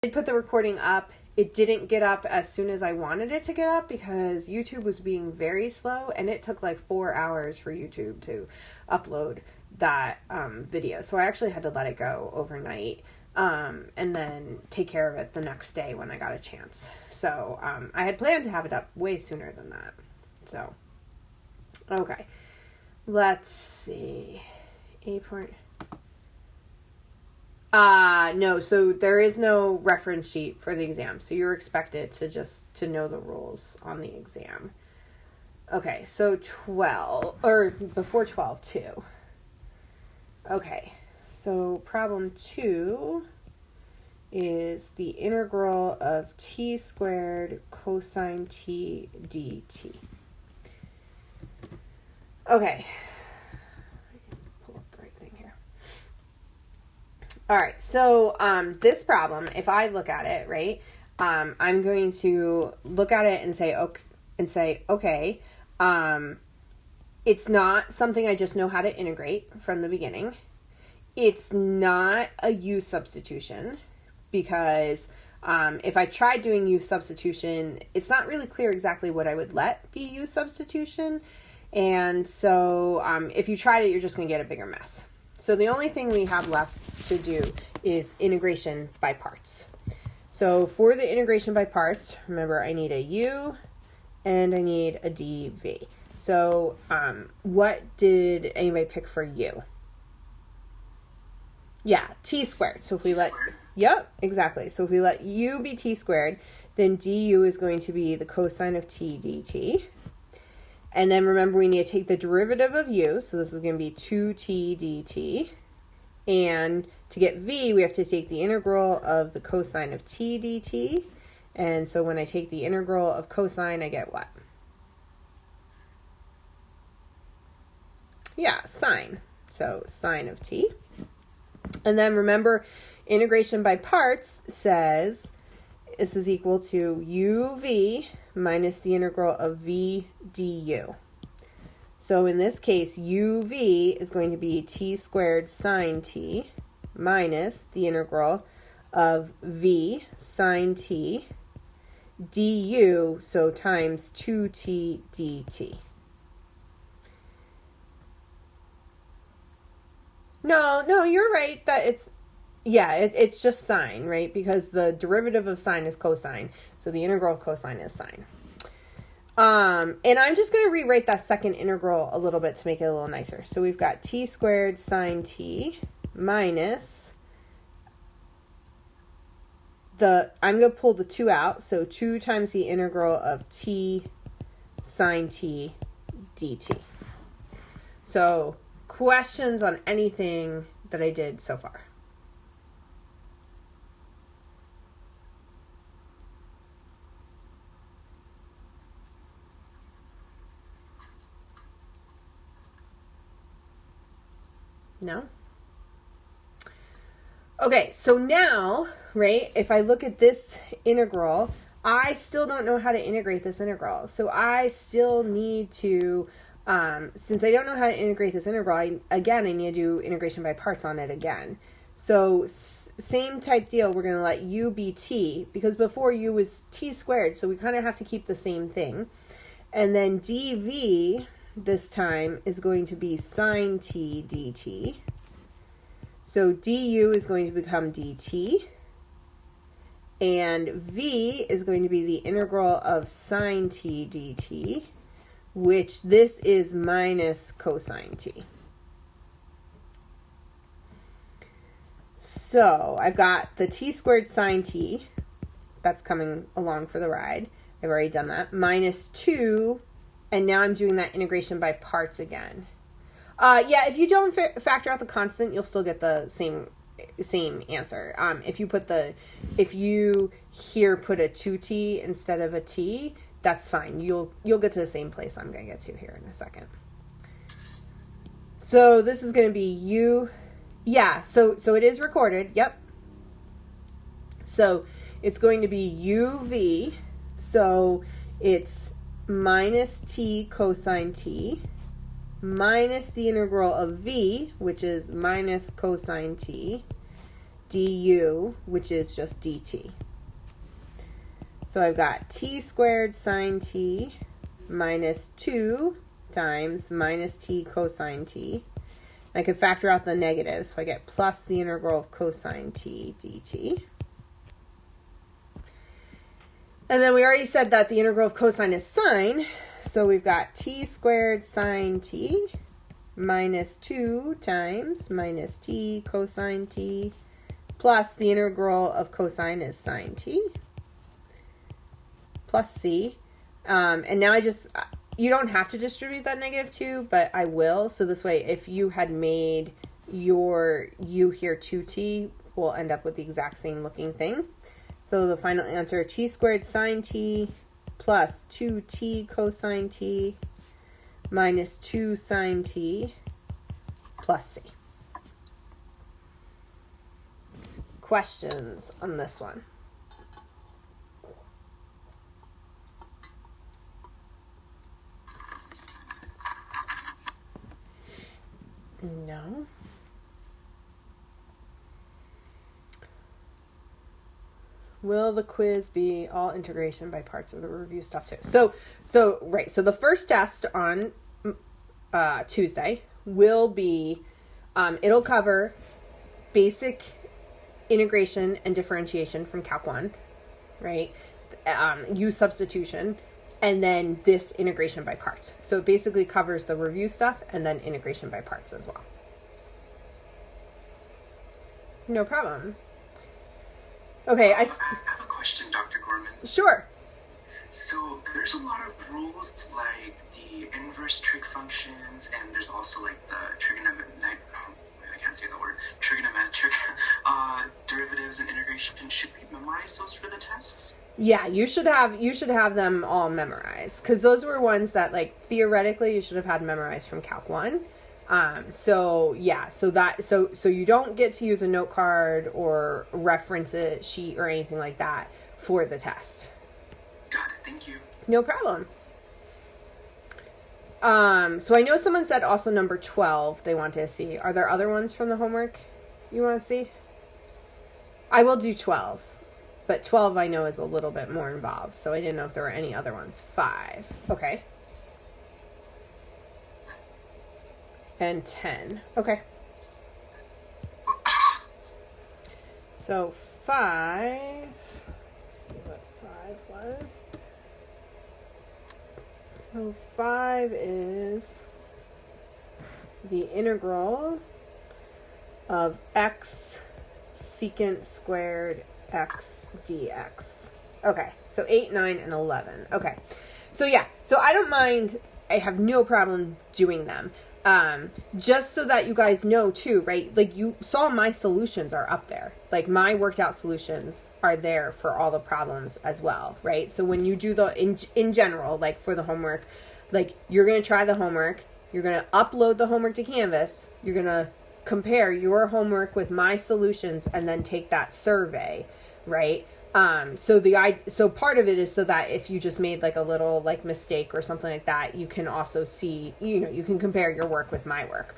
did put the recording up. It didn't get up as soon as I wanted it to get up because YouTube was being very slow, and it took like 4 hours for YouTube to upload that video. So I actually had to let it go overnight and then take care of it the next day when I got a chance. So I had planned to have it up way sooner than that. So, okay. Let's see. No, so there is no reference sheet for the exam. So you're expected to know the rules on the exam. Okay, so 12, or before 12, 2. Okay, so problem 2 is the integral of t squared cosine t dt. Okay. Pull up the right thing here. All right, so this problem, if I look at it, right, I'm going to look at it and say, okay, it's not something I just know how to integrate from the beginning. It's not a u substitution because if I tried doing u substitution, it's not really clear exactly what I would let be u substitution. And so if you tried it, you're just going to get a bigger mess. So the only thing we have left to do is integration by parts. So for the integration by parts, remember I need a u and I need a dv. So what did anybody pick for u? Yeah, t squared. So if we let, yep, exactly. So if we let u be t squared, then du is going to be the cosine of t dt. And then remember we need to take the derivative of u, so this is going to be 2t dt. And to get v, we have to take the integral of the cosine of t dt. And so when I take the integral of cosine, I get what? Yeah, sine. So sine of t. And then remember, integration by parts says this is equal to uv minus the integral of v du. So in this case, uv is going to be t squared sine t minus the integral of v sine t du, so times 2t dt. No, you're right that it's just sine, right? Because the derivative of sine is cosine. So the integral of cosine is sine. And I'm just going to rewrite that second integral a little bit to make it a little nicer. So we've got t squared sine t minus I'm going to pull the 2 out. So 2 times the integral of t sine t dt. So questions on anything that I did so far? No? Okay, so now, right, if I look at this integral, I still don't know how to integrate this integral. So I still need to, since I don't know how to integrate this integral, I need to do integration by parts on it again. So same type deal, we're going to let u be t, because before u was t squared, so we kind of have to keep the same thing. And then dv this time is going to be sine t dt. So du is going to become dt. And v is going to be the integral of sine t dt, which this is minus cosine t. So I've got the t squared sine t, that's coming along for the ride. I've already done that. Minus 2, and now I'm doing that integration by parts again. Yeah, if you don't factor out the constant, you'll still get the same answer. If you here put a 2t instead of a t, that's fine. You'll get to the same place I'm going to get to here in a second. So this is going to be u. Yeah, so it is recorded. Yep. So it's going to be uv. So it's minus t cosine t minus the integral of v, which is minus cosine t, du, which is just dt. So I've got t squared sine t minus 2 times minus t cosine t. I can factor out the negatives, so I get plus the integral of cosine t dt. And then we already said that the integral of cosine is sine, so we've got t squared sine t minus 2 times minus t cosine t plus the integral of cosine is sine t plus c. And now you don't have to distribute that negative 2, but I will. So this way, if you had made your u here 2t, we'll end up with the exact same looking thing. So the final answer, t squared sine t plus 2t cosine t minus 2 sine t plus c. Questions on this one? No. Will the quiz be all integration by parts of the review stuff too? So the first test on Tuesday will be, it'll cover basic integration and differentiation from Calc 1, right? U substitution, and then this integration by parts. So it basically covers the review stuff and then integration by parts as well. No problem. Okay, I have a question, Dr. Gorman. Sure. So there's a lot of rules like the inverse trig functions, and there's also like the trigonometric derivatives and integration. Should we memorize those for the tests? Yeah, you should have them all memorized, because those were ones that, like, theoretically you should have had memorized from Calc 1. So you don't get to use a note card or reference a sheet or anything like that for the test. Got it. Thank you. No problem. So I know someone said also number 12 they want to see. Are there other ones from the homework you want to see? I will do 12, but 12 I know is a little bit more involved, so I didn't know if there were any other ones. 5. Okay. And 10. Okay. So 5. Let's see what 5 was. So 5 is the integral of x secant squared x dx. Okay, so 8, 9, and 11. Okay, so yeah, so I don't mind. I have no problem doing them. Just so that you guys know too, right? Like, you saw my solutions are up there. Like, my worked out solutions are there for all the problems as well, right? So when you do in general, like for the homework, like, you're going to try the homework, you're going to upload the homework to Canvas, you're going to compare your homework with my solutions, and then take that survey, right? So part of it is so that if you just made like a little like mistake or something like that, you can also see, you can compare your work with my work.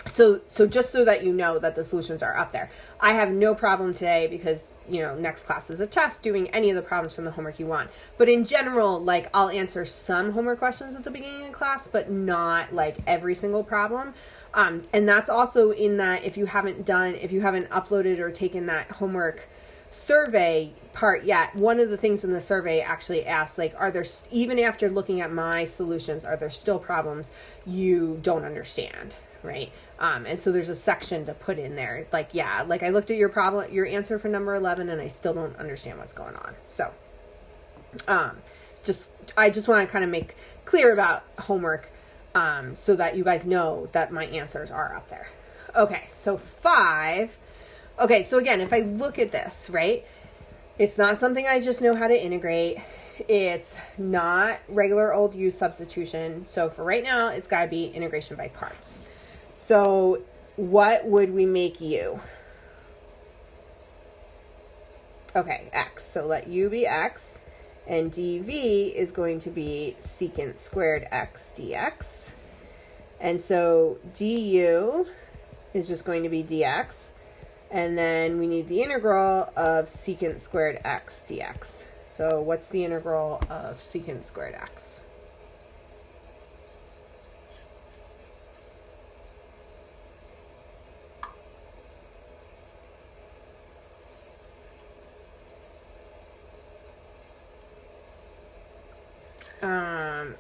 So just so that you know that the solutions are up there. I have no problem today because, next class is a test, doing any of the problems from the homework you want. But in general, like, I'll answer some homework questions at the beginning of class, but not like every single problem. And that's also in that if you haven't uploaded or taken that homework survey part yet, one of the things in the survey actually asks, like, are there, even after looking at my solutions, are there still problems you don't understand, right? And so there's a section to put in there, like, yeah, like, I looked at your answer for number 11, and I still don't understand what's going on. So, I just want to kind of make clear about homework, so that you guys know that my answers are up there. Okay, so 5. Okay, so again, if I look at this, right, it's not something I just know how to integrate. It's not regular old U substitution. So for right now, it's got to be integration by parts. So what would we make U? Okay, x. So let U be x. And dv is going to be secant squared x dx. And so du is just going to be dx. And then we need the integral of secant squared x dx. So what's the integral of secant squared x?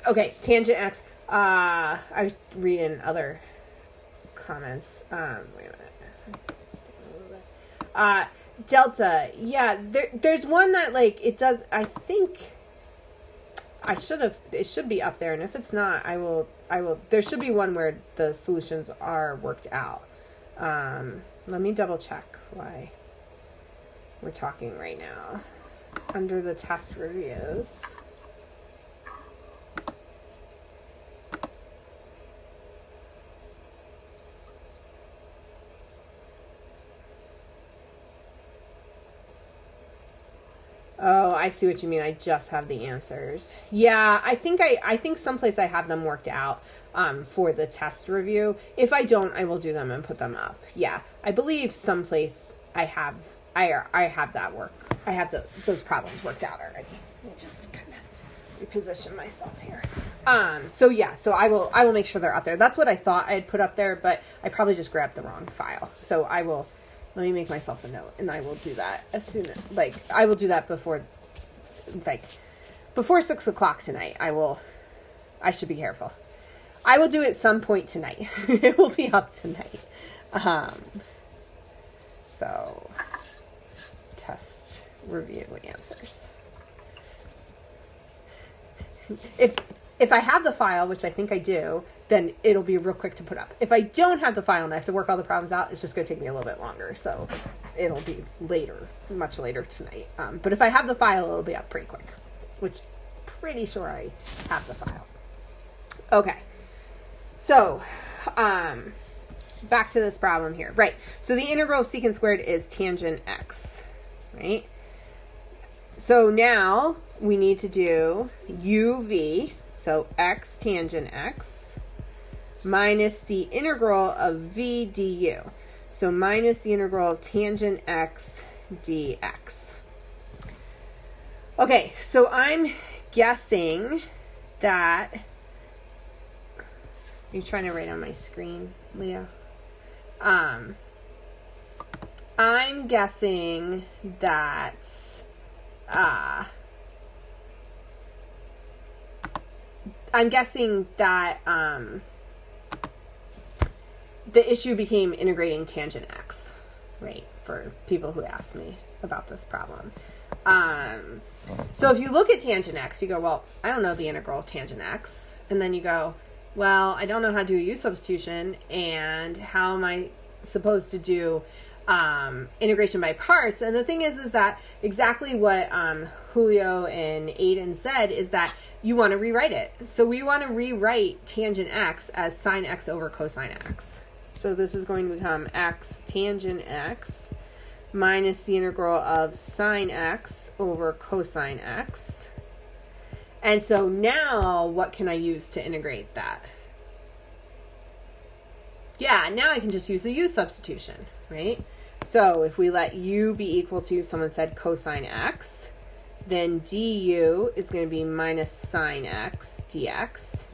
Okay, tangent x. I was reading other comments. Wait a minute. Delta. Yeah, there's one that, like, it does, I think it should be up there, and if it's not, I will, there should be one where the solutions are worked out. Let me double check why we're talking right now. Under the test reviews. Oh, I see what you mean. I just have the answers. Yeah, I think someplace I have them worked out for the test review. If I don't, I will do them and put them up. Yeah, I believe someplace I have that work. I have those problems worked out already. Let me just kind of reposition myself here. So yeah, so I will make sure they're up there. That's what I thought I had put up there, but I probably just grabbed the wrong file. So I will. Let me make myself a note, and I will do that as soon as, I will do that before 6 o'clock tonight. I should be careful. I will do it some point tonight. It will be up tonight. So, test review answers. If I have the file, which I think I do, then it'll be real quick to put up. If I don't have the file and I have to work all the problems out, it's just going to take me a little bit longer. So it'll be later, much later tonight. But if I have the file, it'll be up pretty quick, which pretty sure I have the file. Okay. So, back to this problem here. Right. So the integral of secant squared is tangent x, right? So now we need to do uv, so x tangent x, minus the integral of v du. So minus the integral of tangent x dx. Okay, so I'm guessing that... Are you trying to write on my screen, Leah? I'm guessing that... the issue became integrating tangent x, right, for people who asked me about this problem. So if you look at tangent x, you go, well, I don't know the integral of tangent x. And then you go, well, I don't know how to do a u substitution, and how am I supposed to do integration by parts? And the thing is that exactly what Julio and Aiden said is that you want to rewrite it. So we want to rewrite tangent x as sine x over cosine x. So this is going to become x tangent x minus the integral of sine x over cosine x. And so now what can I use to integrate that? Yeah, now I can just use the u substitution, right? So if we let u be equal to, someone said cosine x, then du is going to be minus sine x dx.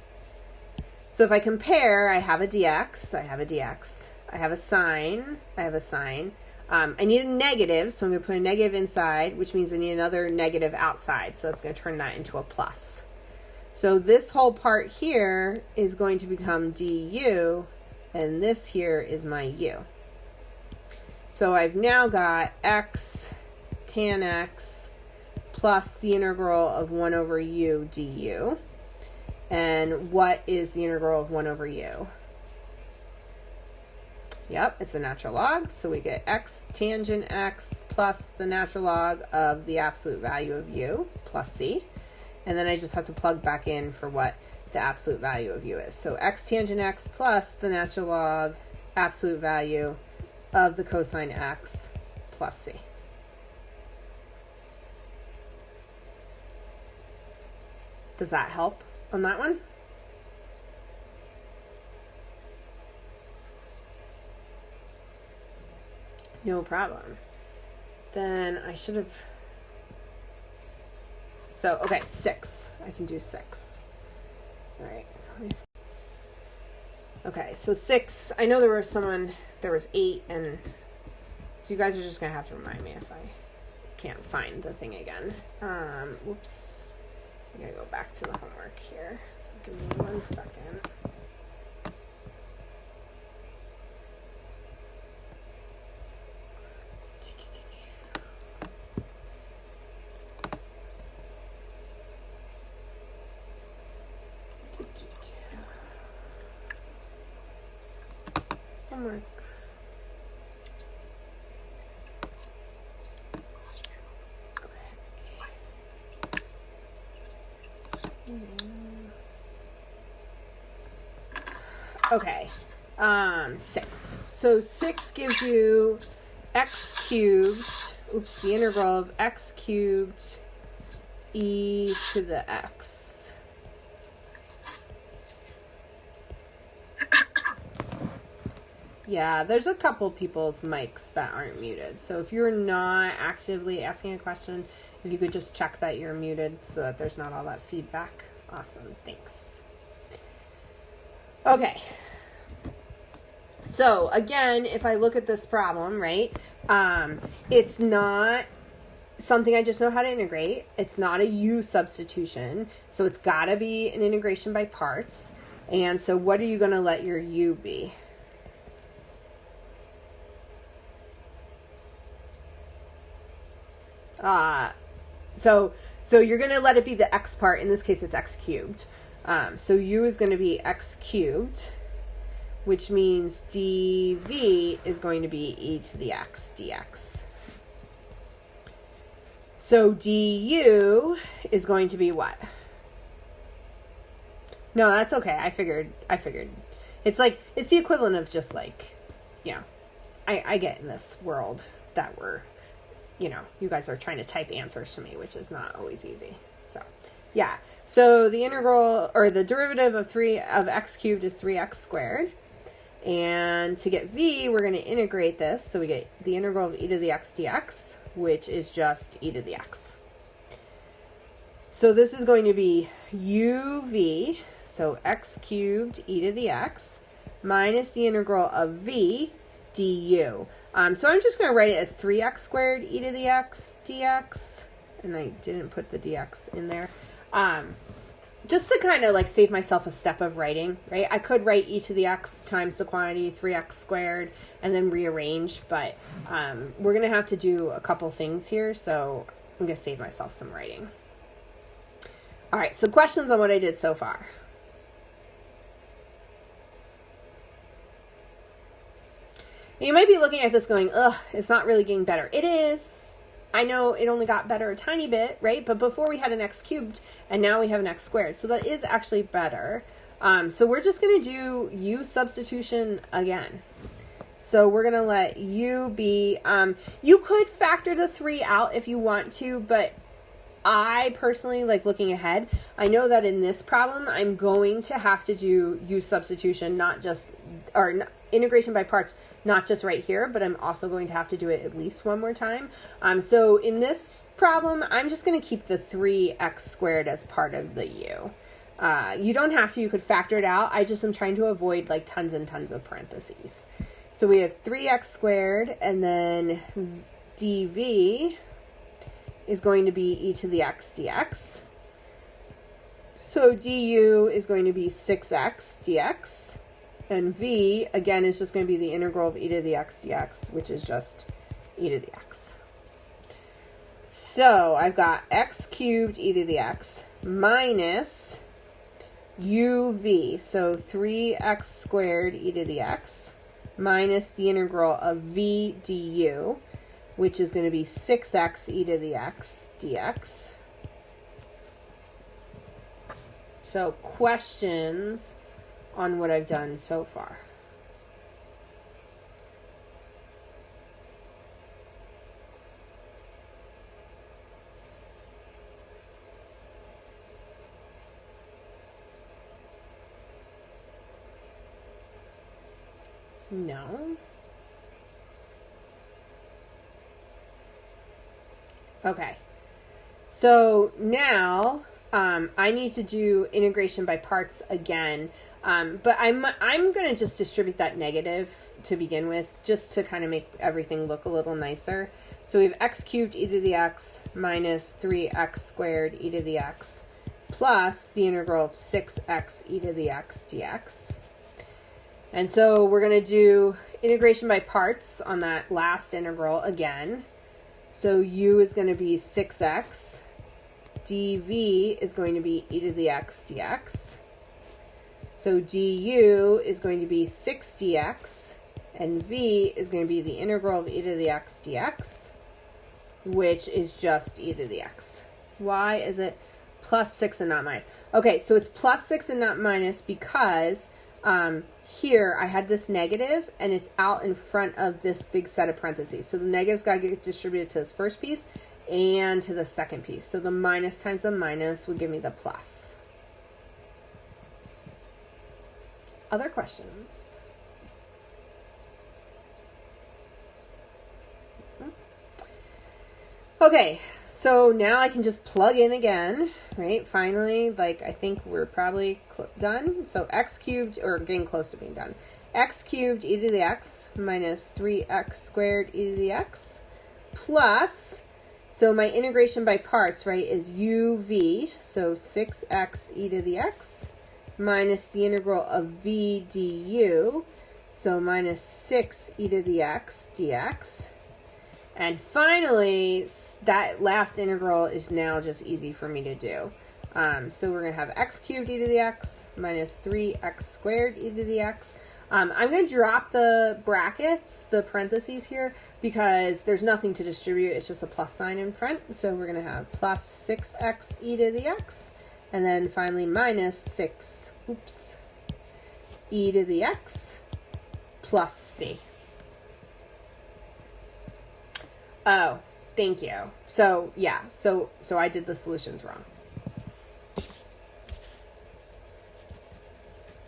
So if I compare, I have a dx, I have a dx, I have a sine, I have a sine. I need a negative, so I'm going to put a negative inside, which means I need another negative outside. So it's going to turn that into a plus. So this whole part here is going to become du, and this here is my u. So I've now got x tan x plus the integral of 1 over u du. And what is the integral of 1 over u? Yep, it's a natural log, so we get x tangent x plus the natural log of the absolute value of u plus c. And then I just have to plug back in for what the absolute value of u is. So x tangent x plus the natural log absolute value of the cosine x plus c. Does that help on that one? No problem. Then I should have... So, okay, 6. I can do 6. All right. Okay, so 6. I know there was 8, and so you guys are just going to have to remind me if I can't find the thing again. Whoops. I got to go back to the homework here. So give me 1 second. Homework. Okay. 6. So 6 gives you x cubed, the integral of x cubed e to the x. Yeah, there's a couple people's mics that aren't muted. So if you're not actively asking a question, if you could just check that you're muted so that there's not all that feedback. Awesome, thanks. Okay. So again, if I look at this problem, right, it's not something I just know how to integrate. It's not a U substitution. So it's got to be an integration by parts. And so what are you going to let your U be? So you're going to let it be the x part. In this case, it's x cubed. So U is going to be x cubed, which means dv is going to be e to the x dx. So du is going to be what? No, that's okay. I figured. It's like, it's the equivalent of just like, yeah, I get in this world that we're, you know, you guys are trying to type answers to me, which is not always easy. So, yeah. So the integral, or the derivative of x cubed is 3x squared. And to get v, we're going to integrate this. So we get the integral of e to the x dx, which is just e to the x. So this is going to be uv, so x cubed e to the x, minus the integral of v du. So I'm just going to write it as 3x squared e to the x dx. And I didn't put the dx in there. Just to kind of like save myself a step of writing, right? I could write e to the x times the quantity 3x squared and then rearrange, but we're going to have to do a couple things here, so I'm going to save myself some writing. All right, so questions on what I did so far? You might be looking at this going, ugh, it's not really getting better. It is. I know it only got better a tiny bit, right? But before we had an x cubed, and now we have an x squared. So that is actually better. So we're just going to do u substitution again. So we're going to let u be, you could factor the 3 out if you want to, but I personally like looking ahead. I know that in this problem, I'm going to have to do u substitution, not just, or integration by parts, not just right here, but I'm also going to have to do it at least one more time. So in this problem, I'm just going to keep the 3x squared as part of the u. You don't have to, you could factor it out. I just am trying to avoid like tons and tons of parentheses. So we have 3x squared, and then dv is going to be e to the x dx. So du is going to be 6x dx. And v, again, is just going to be the integral of e to the x dx, which is just e to the x. So I've got x cubed e to the x minus uv, so 3x squared e to the x minus the integral of v du, which is going to be 6x e to the x dx. So questions on what I've done so far? No. Okay. So now I need to do integration by parts again. But I'm going to just distribute that negative to begin with, just to kind of make everything look a little nicer. So we have x cubed e to the x minus 3x squared e to the x plus the integral of 6x e to the x dx. And so we're going to do integration by parts on that last integral again. So u is going to be 6x, dv is going to be e to the x dx. So du is going to be 6dx, and v is going to be the integral of e to the x dx, which is just e to the x. Why is it plus 6 and not minus? Okay, so it's plus 6 and not minus because here I had this negative, and it's out in front of this big set of parentheses. So the negative's got to get distributed to this first piece and to the second piece. So the minus times the minus would give me the plus. Other questions? Okay, so now I can just plug in again, right? Finally, like I think we're probably done. So x cubed, or getting close to being done. X cubed e to the x minus 3x squared e to the x plus, so my integration by parts, right, is uv, so 6x e to the x minus the integral of v du, so minus 6 e to the x dx. And finally, that last integral is now just easy for me to do. So we're going to have x cubed e to the x minus 3x squared e to the x. I'm going to drop the brackets, the parentheses here, because there's nothing to distribute. It's just a plus sign in front. So we're going to have plus 6x e to the x. And then finally minus 6, e to the x plus c. Oh, thank you. So, yeah, so I did the solutions wrong.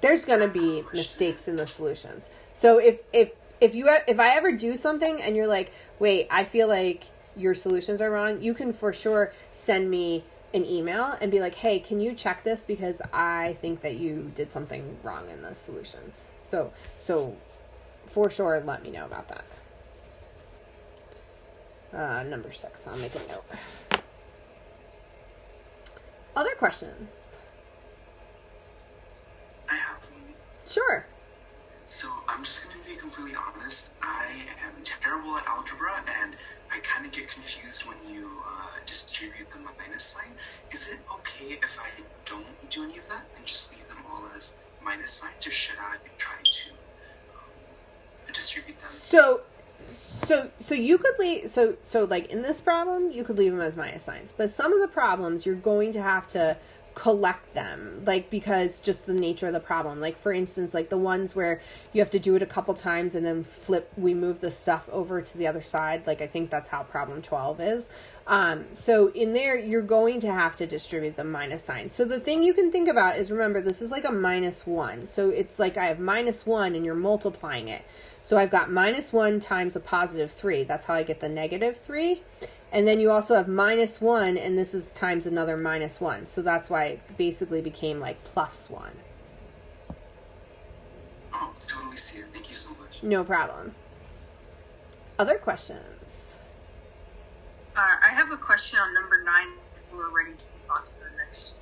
There's going to be mistakes in the solutions. So if I ever do something and you're like, wait, I feel like your solutions are wrong, you can for sure send me an email and be like, hey, can you check this because I think that you did something wrong in the solutions. So for sure, let me know about that. Number 6, I'll make a note. Other questions? I have one. Sure. So I'm just going to be completely honest. I am terrible at algebra, and I kind of get confused when you distribute the minus sign. Is it okay if I don't do any of that and just leave them all as minus signs, or should I try to distribute them? So you could leave, so like in this problem, you could leave them as minus signs, but some of the problems you're going to have to collect them, like, because just the nature of the problem. Like, for instance, like the ones where you have to do it a couple times and then we move the stuff over to the other side. Like, I think that's how problem 12 is. So in there, you're going to have to distribute the minus sign. So the thing you can think about is, remember, this is like a minus 1. So it's like I have minus 1 and you're multiplying it. So I've got minus 1 times a positive 3. That's how I get the negative 3. And then you also have minus 1, and this is times another minus 1. So that's why it basically became like plus 1. Oh, totally see it. Thank you so much. No problem. Other questions? I have a question on number 9 if we're ready to move on to the next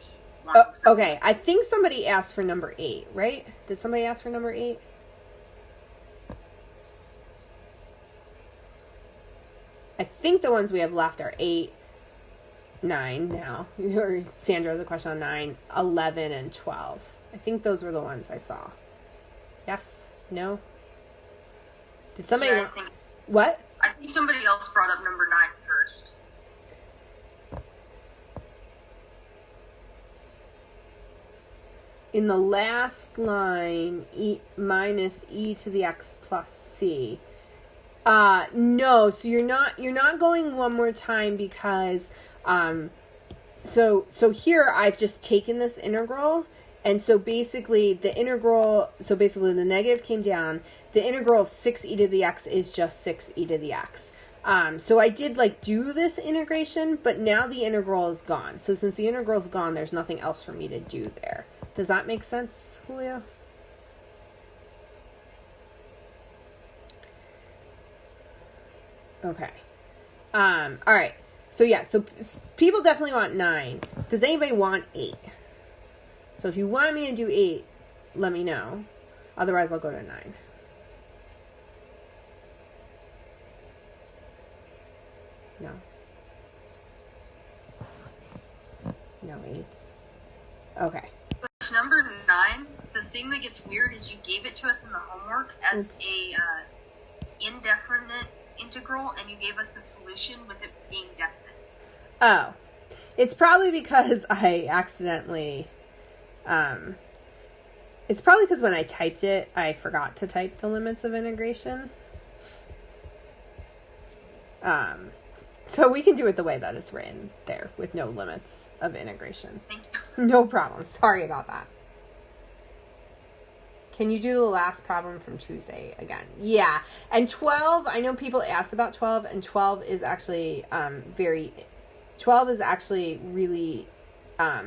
one. Okay, I think somebody asked for number 8, right? Did somebody ask for number 8? I think the ones we have left are 8, 9 now. Or Sandra has a question on 9, 11, and 12. I think those were the ones I saw. Yes? No? Did somebody... Yeah, what? I think somebody else brought up number 9 first. In the last line, minus e to the x plus c. No, so you're not going one more time because, so here I've just taken this integral, and so basically the negative came down, the integral of 6e to the x is just 6e to the x. So I did like do this integration, but now the integral is gone. So since the integral is gone, there's nothing else for me to do there. Does that make sense, Julio? Okay. All right. So yeah, so people definitely want 9. Does anybody want 8? So if you want me to do 8, let me know. Otherwise, I'll go to 9. No. No 8s. Okay. Number 9, the thing that gets weird is you gave it to us in the homework as a indefinite integral, and you gave us the solution with it being definite. Oh. It's probably because I accidentally... it's probably because when I typed it, I forgot to type the limits of integration. So we can do it the way that it's written there, with no limits of integration. Thank you. No problem. Sorry about that. Can you do the last problem from Tuesday again? Yeah. And 12, I know people asked about 12, and 12 is actually 12 is actually really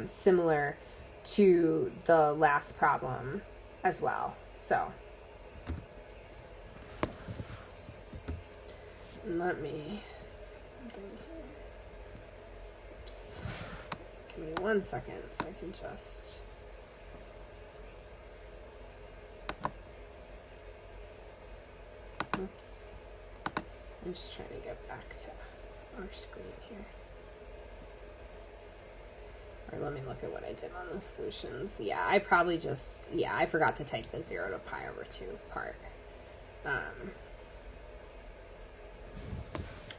similar to the last problem as well. So let me see something here. Oops. Give me 1 second so I can just... Oops. I'm just trying to get back to our screen here. Or let me look at what I did on the solutions. Yeah, I probably just... Yeah, I forgot to type the 0 to pi over 2 part.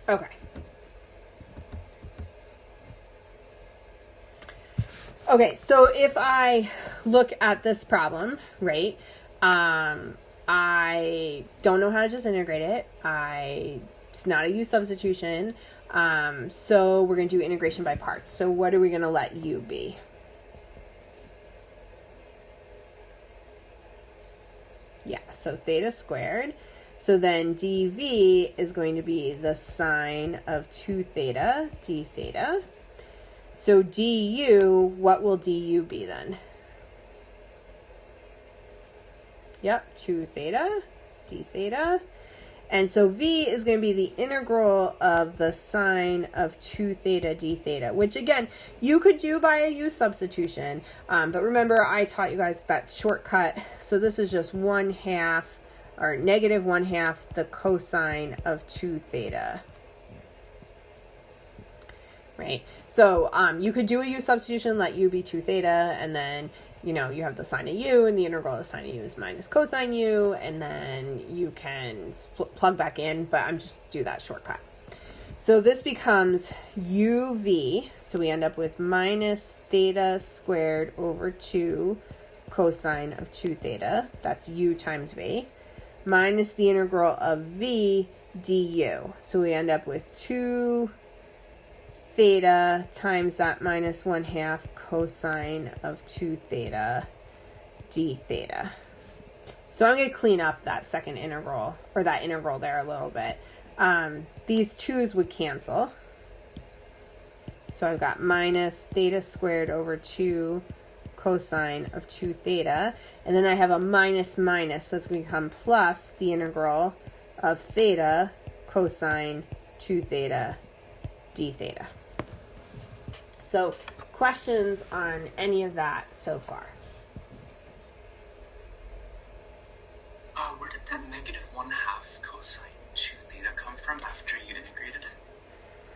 Okay. Okay, so if I look at this problem, right, I don't know how to just integrate it. It's not a U substitution. So we're going to do integration by parts. So what are we going to let U be? Yeah, so theta squared. So then dV is going to be the sine of 2 theta, d theta. So du, what will du be then? Yep, 2 theta, d theta. And so v is going to be the integral of the sine of 2 theta d theta, which again, you could do by a u substitution. But remember, I taught you guys that shortcut. So this is just 1/2 or negative 1/2 the cosine of 2 theta. Right? So you could do a u substitution, let u be 2 theta, and then, you know, you have the sine of u, and the integral of sine of u is minus cosine u, and then you can plug back in, but I'm just do that shortcut. So this becomes uv, so we end up with minus theta squared over 2 cosine of 2 theta, that's u times v, minus the integral of v du. So we end up with 2 theta times that minus 1/2 cosine of 2 theta d theta. So I'm going to clean up that second integral, or that integral there a little bit. These 2's would cancel. So I've got minus theta squared over 2 cosine of 2 theta. And then I have a minus minus, so it's going to become plus the integral of theta cosine 2 theta d theta. So questions on any of that so far? Where did that negative 1/2 cosine 2 theta come from after you integrated it?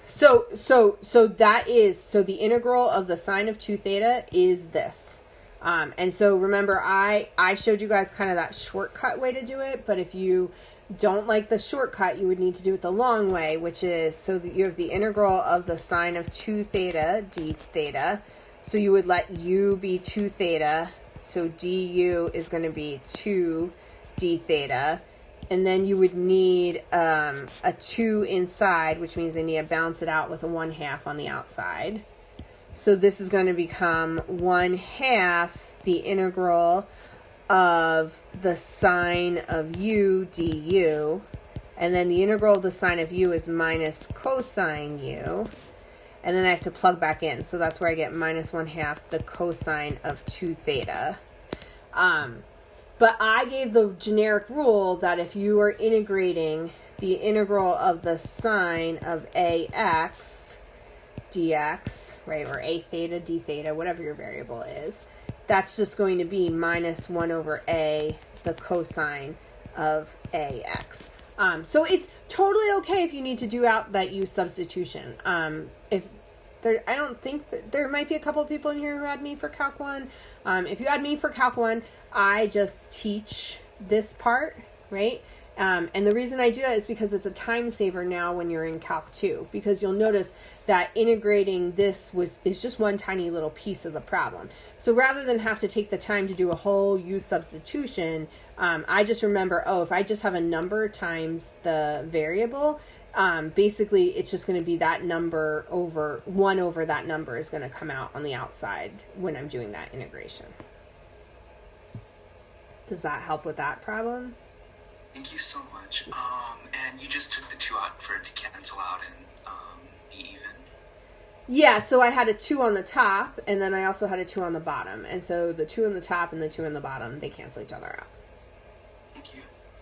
So that is, so the integral of the sine of 2 theta is this. And so remember, I showed you guys kind of that shortcut way to do it, but if you don't like the shortcut, you would need to do it the long way, which is so that you have the integral of the sine of 2 theta d theta. So you would let u be 2 theta, so du is going to be 2 d theta. And then you would need a 2 inside, which means they need to balance it out with a 1/2 on the outside. So this is going to become 1/2 the integral of the sine of u du And then the integral of the sine of u is minus cosine u. And then I have to plug back in. So that's where I get minus 1/2 the cosine of 2 theta. But I gave the generic rule that if you are integrating the integral of the sine of ax dx, right, or a theta, d theta, whatever your variable is, that's just going to be minus 1/a, the cosine of ax. So it's totally okay if you need to do out that u substitution. I don't think that there might be a couple of people in here who had me for Calc 1. If you had me for Calc 1, I just teach this part, right? And the reason I do that is because it's a time saver now when you're in Calc 2, because you'll notice that integrating this is just one tiny little piece of the problem. So rather than have to take the time to do a whole u substitution, I just remember, if I just have a number times the variable, basically it's just going to be that number over 1 over that number is going to come out on the outside when I'm doing that integration. Does that help with that problem? Thank you so much. And you just took the 2 out for it to cancel out and be even? Yeah, so I had a 2 on the top, and then I also had a 2 on the bottom. And so the 2 on the top and the 2 on the bottom, they cancel each other out. Thank you.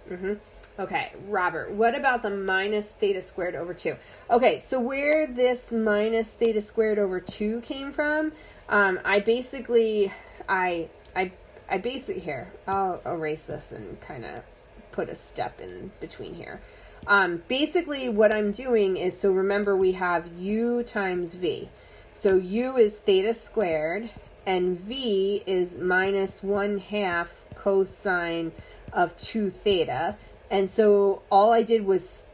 Mm-hmm. Okay, Robert, what about the minus theta squared over 2? Okay, so where this minus theta squared over 2 came from, I basically, here, I'll erase this and kind of put a step in between here. Basically what I'm doing is, so remember we have u times v. So u is theta squared, and v is minus 1/2 cosine of 2 theta. And so all I did was,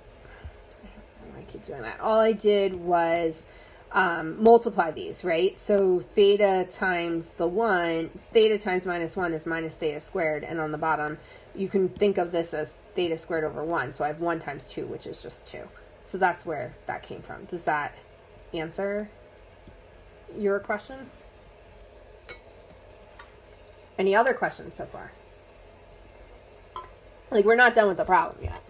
I keep doing that, all I did was multiply these, right? So theta times theta times minus 1 is minus theta squared, and on the bottom you can think of this as theta squared over 1, so I have 1 times 2, which is just 2. So that's where that came from. Does that answer your question? Any other questions so far? Like, we're not done with the problem yet.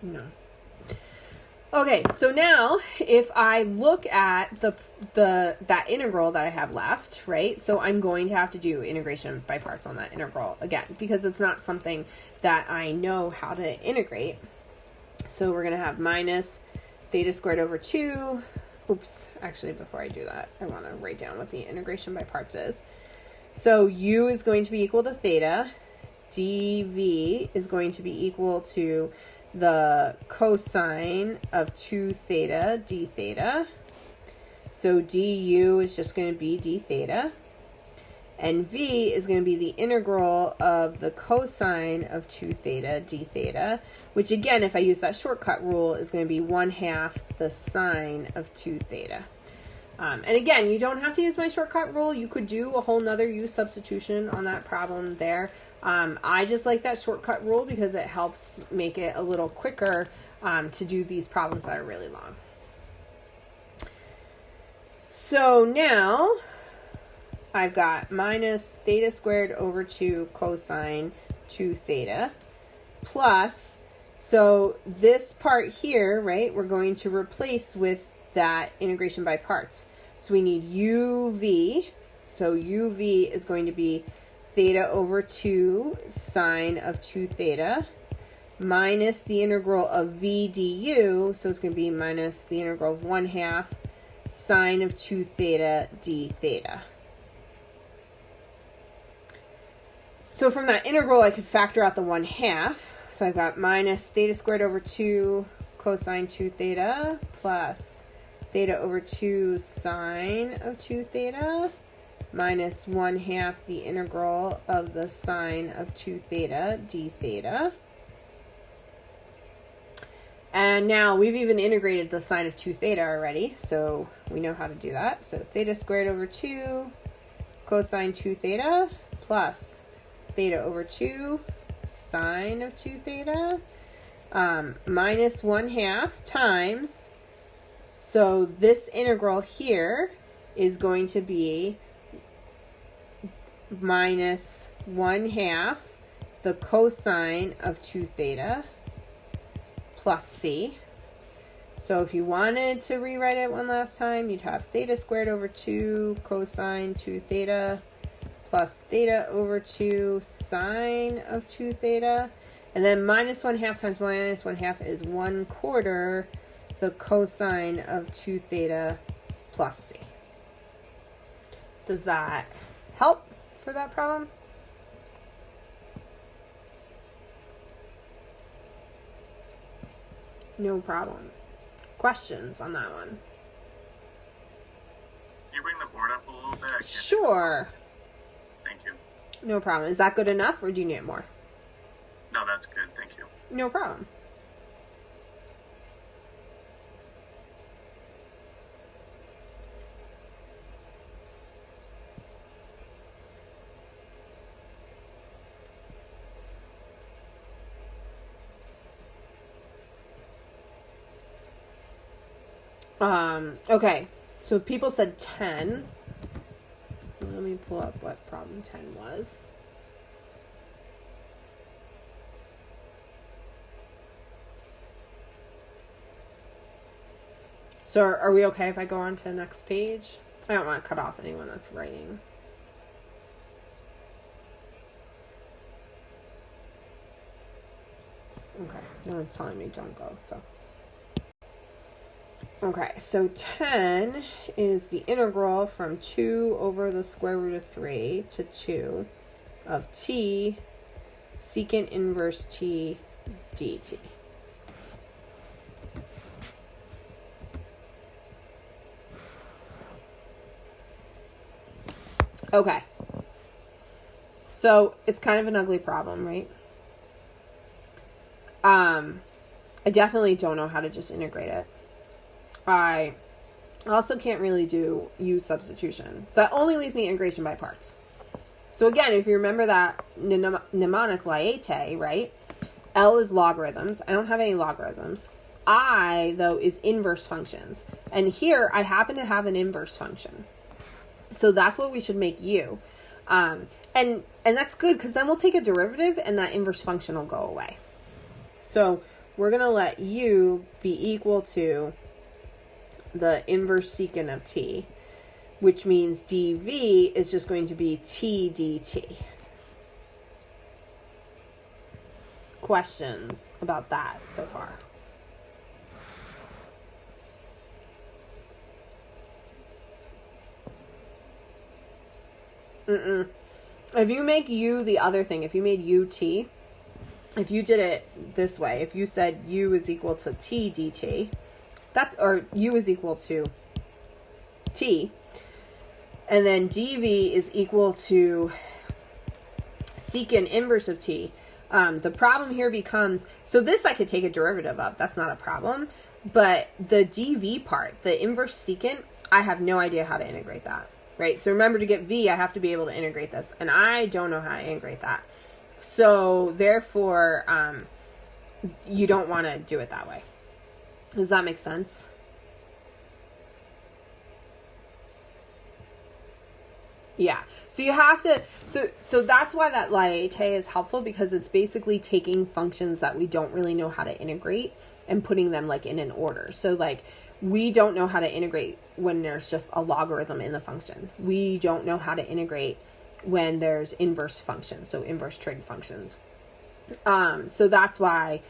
No. Okay, so now if I look at that integral that I have left, right? So I'm going to have to do integration by parts on that integral again, because it's not something that I know how to integrate. So we're going to have minus theta squared over 2. Oops, actually before I do that, I want to write down what the integration by parts is. So u is going to be equal to theta. dv is going to be equal to the cosine of 2 theta d theta. So du is just going to be d theta. And v is going to be the integral of the cosine of 2 theta d theta, which again, if I use that shortcut rule, is going to be 1/2 the sine of 2 theta. And again, you don't have to use my shortcut rule. You could do a whole nother u substitution on that problem there. I just like that shortcut rule because it helps make it a little quicker to do these problems that are really long. So now I've got minus theta squared over 2 cosine 2 theta plus, so this part here, right, we're going to replace with that integration by parts. So we need uv, so uv is going to be theta over 2 sine of 2 theta minus the integral of v du, so it's going to be minus the integral of 1/2 sine of 2 theta d theta. So from that integral, I could factor out the 1/2. So I've got minus theta squared over 2 cosine 2 theta plus theta over 2 sine of 2 theta minus 1/2 the integral of the sine of 2 theta d theta. And now we've even integrated the sine of 2 theta already, so we know how to do that. So theta squared over 2 cosine 2 theta plus theta over 2 sine of 2 theta minus 1/2 times, so this integral here is going to be minus 1/2 the cosine of 2 theta plus c. So if you wanted to rewrite it one last time, you'd have theta squared over 2 cosine 2 theta plus theta over 2 sine of 2 theta. And then minus 1/2 times minus 1/2 is 1/4 the cosine of 2 theta plus c. Does that help for that problem? No problem. Questions on that one? Can you bring the board up a little bit? Sure. Thank you. No problem. Is that good enough or do you need more? No, that's good. Thank you. No problem. Okay, so people said 10. So let me pull up what problem 10 was. So are we okay if I go on to the next page? I don't want to cut off anyone that's writing. Okay, no one's telling me don't go, so. Okay, so 10 is the integral from 2 over the square root of 3 to 2 of t secant inverse t dt. Okay, so it's kind of an ugly problem, right? I definitely don't know how to just integrate it. I also can't really do use substitution. So that only leaves me integration by parts. So again, if you remember that mnemonic laete, right? L is logarithms. I don't have any logarithms. I, though, is inverse functions. And here, I happen to have an inverse function. So that's what we should make u. And that's good, because then we'll take a derivative, and that inverse function will go away. So we're going to let u be equal to the inverse secant of t, which means dv is just going to be t dt. Questions about that so far? If you make u the other thing, if you made ut, if you did it this way, if you said u is equal to t dt, that, or u is equal to t, and then dv is equal to secant inverse of t. The problem here becomes, so this I could take a derivative of, that's not a problem, but the dv part, the inverse secant, I have no idea how to integrate that, right? So remember, to get v, I have to be able to integrate this, and I don't know how to integrate that. So therefore, you don't want to do it that way. Does that make sense? Yeah. So you have to, so that's why that laete is helpful, because it's basically taking functions that we don't really know how to integrate and putting them like in an order. So like, we don't know how to integrate when there's just a logarithm in the function. We don't know how to integrate when there's inverse functions, so inverse trig functions. So that's why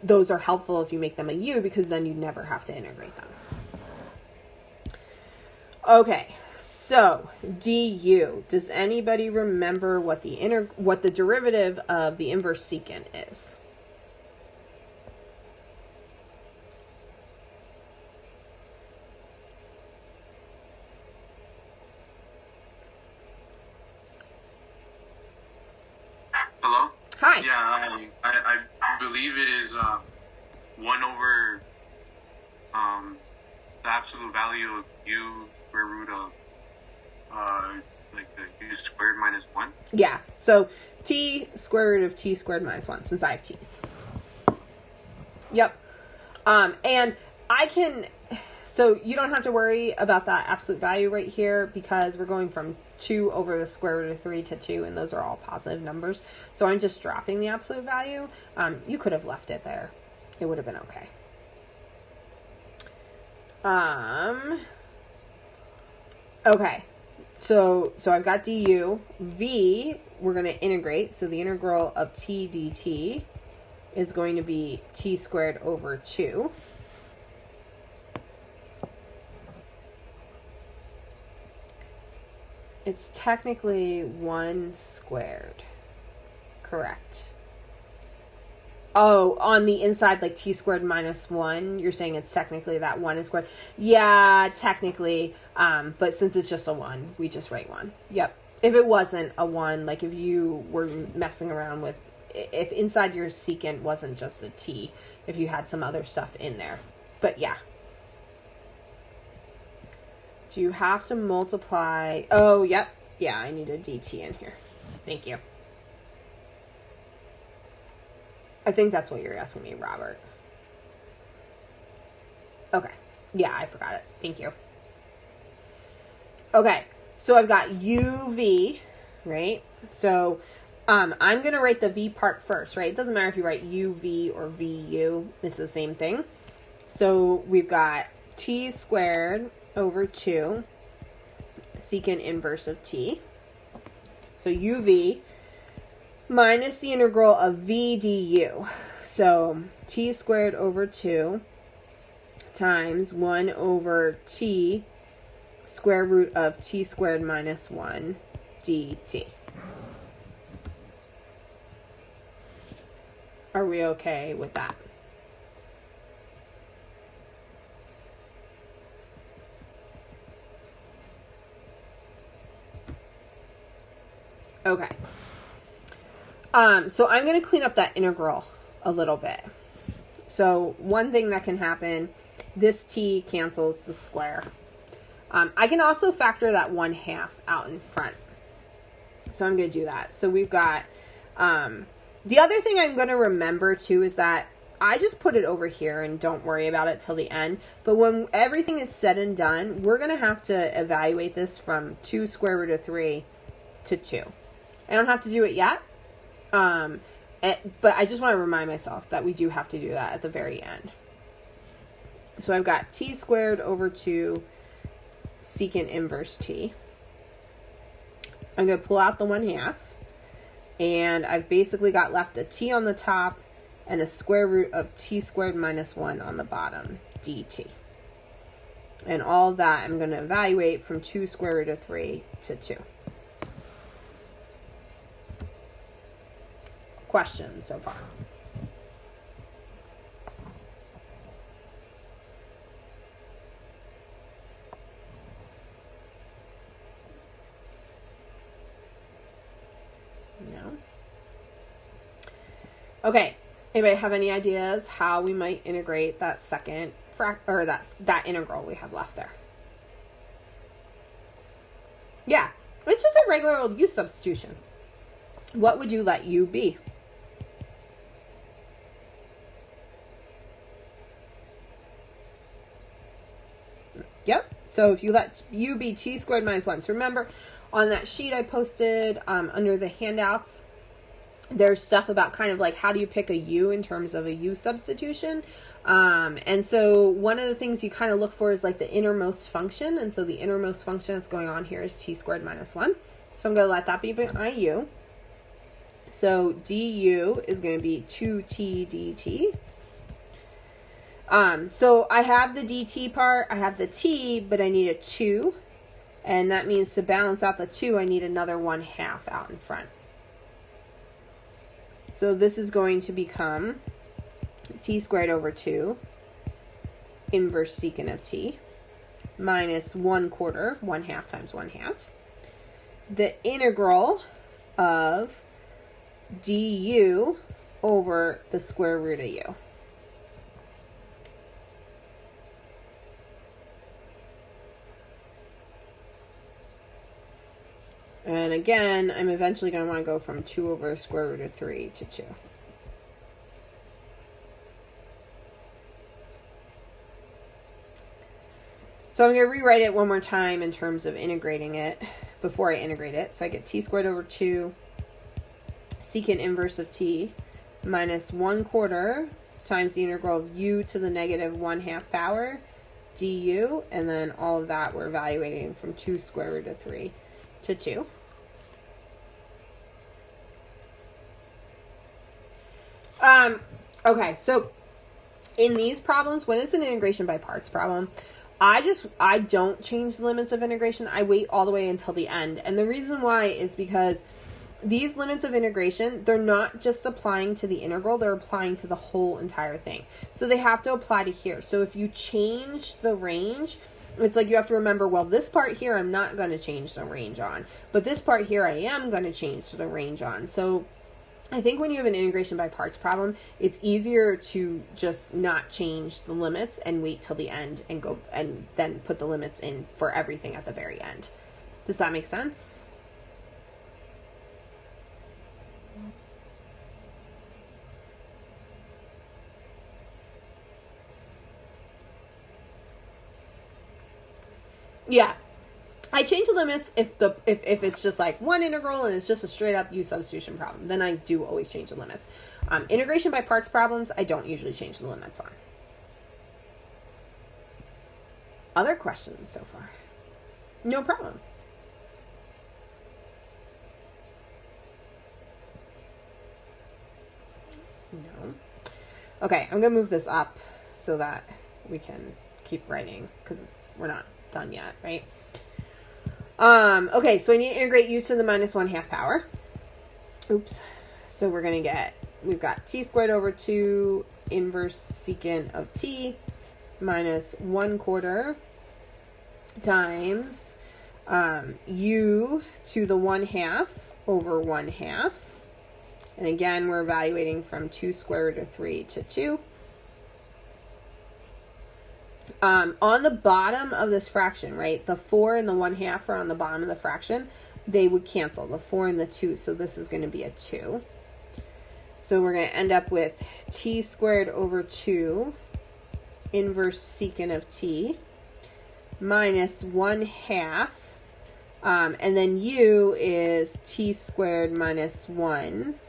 those are helpful if you make them a u, because then you never have to integrate them. Okay, so du. Does anybody remember what the derivative of the inverse secant is? Hello? Hi. Yeah, I believe it is 1 over the absolute value of u square root of like the u squared minus 1. Yeah, so t square root of t squared minus 1, since I have t's. Yep. And I can, so you don't have to worry about that absolute value right here, because we're going from 2 over the square root of 3 to 2, and those are all positive numbers. So I'm just dropping the absolute value. You could have left it there. It would have been okay. Okay. So I've got du. V, we're going to integrate. So the integral of t dt is going to be t squared over 2. It's technically 1 squared. Correct. Oh, on the inside, like t squared minus 1, you're saying it's technically that 1 is squared. Yeah, technically. But since it's just a 1, we just write 1. Yep. If it wasn't a 1, like if you were messing around with, if inside your secant wasn't just a t, if you had some other stuff in there. But yeah. Do you have to multiply? Oh, yep. Yeah, I need a dt in here. Thank you. I think that's what you're asking me, Robert. Okay. Yeah, I forgot it. Thank you. Okay. So I've got uv, right? So I'm going to write the v part first, right? It doesn't matter if you write uv or vu. It's the same thing. So we've got t squared over 2 secant inverse of t. So uv minus the integral of v du. So t squared over 2 times 1 over t square root of t squared minus 1 dt. Are we okay with that? Okay. So I'm going to clean up that integral a little bit. So one thing that can happen, this t cancels the square. I can also factor that 1/2 out in front. So I'm going to do that. So we've got, the other thing I'm going to remember too is that I just put it over here and don't worry about it till the end. But when everything is said and done, we're going to have to evaluate this from 2 square root of 3 to 2. I don't have to do it yet. But I just want to remind myself that we do have to do that at the very end. So I've got t squared over 2 secant inverse t. I'm going to pull out the 1/2. And I've basically got left a t on the top and a square root of t squared minus 1 on the bottom, dt. And all of that I'm going to evaluate from 2 square root of 3 to 2. Questions so far? No? Okay. Anybody have any ideas how we might integrate that second or that integral we have left there? Yeah. It's just a regular old u substitution. What would you let u be? Yep. So if you let u be t squared minus 1. So remember, on that sheet I posted under the handouts, there's stuff about kind of like how do you pick a u in terms of a u substitution. And so one of the things you kind of look for is like the innermost function. And so the innermost function that's going on here is t squared minus 1. So I'm going to let that be my u. So du is going to be 2t dt. So I have the dt part, I have the t, but I need a 2. And that means to balance out the 2, I need another 1/2 out in front. So this is going to become t squared over 2 inverse secant of t minus 1/4, 1/2 times 1/2. The integral of du over the square root of u. And again, I'm eventually going to want to go from 2 over square root of 3 to 2. So I'm going to rewrite it one more time in terms of integrating it. before I integrate it. So I get t squared over 2 secant inverse of t minus 1/4 times the integral of u to the negative 1/2 power du, and then all of that we're evaluating from 2 square root of 3 to 2. Okay, so in these problems, when it's an integration by parts problem, I don't change the limits of integration. I wait all the way until the end. And the reason why is because these limits of integration, they're not just applying to the integral, they're applying to the whole entire thing. So they have to apply to here. So if you change the range, it's like you have to remember, well, this part here I'm not going to change the range on, but this part here I am going to change the range on. So I think when you have an integration by parts problem, it's easier to just not change the limits and wait till the end and go and then put the limits in for everything at the very end. Does that make sense? Yeah. I change the limits if it's just like one integral and it's just a straight up u substitution problem. Then I do always change the limits. Integration by parts problems, I don't usually change the limits on. Other questions so far? No problem. No. Okay, I'm going to move this up so that we can keep writing because we're not done yet, right? Okay, so I need to integrate u to the minus 1/2 power. Oops. So we're going to get, we've got t squared over 2 inverse secant of t minus 1/4 times u to the 1/2 over 1/2. And again, we're evaluating from 2 square root of 3 to 2. On the bottom of this fraction, right, the 4 and the 1/2 are on the bottom of the fraction. They would cancel, the 4 and the 2, so this is going to be a 2. So we're going to end up with t squared over 2 inverse secant of t minus 1/2. And then u is t squared minus 1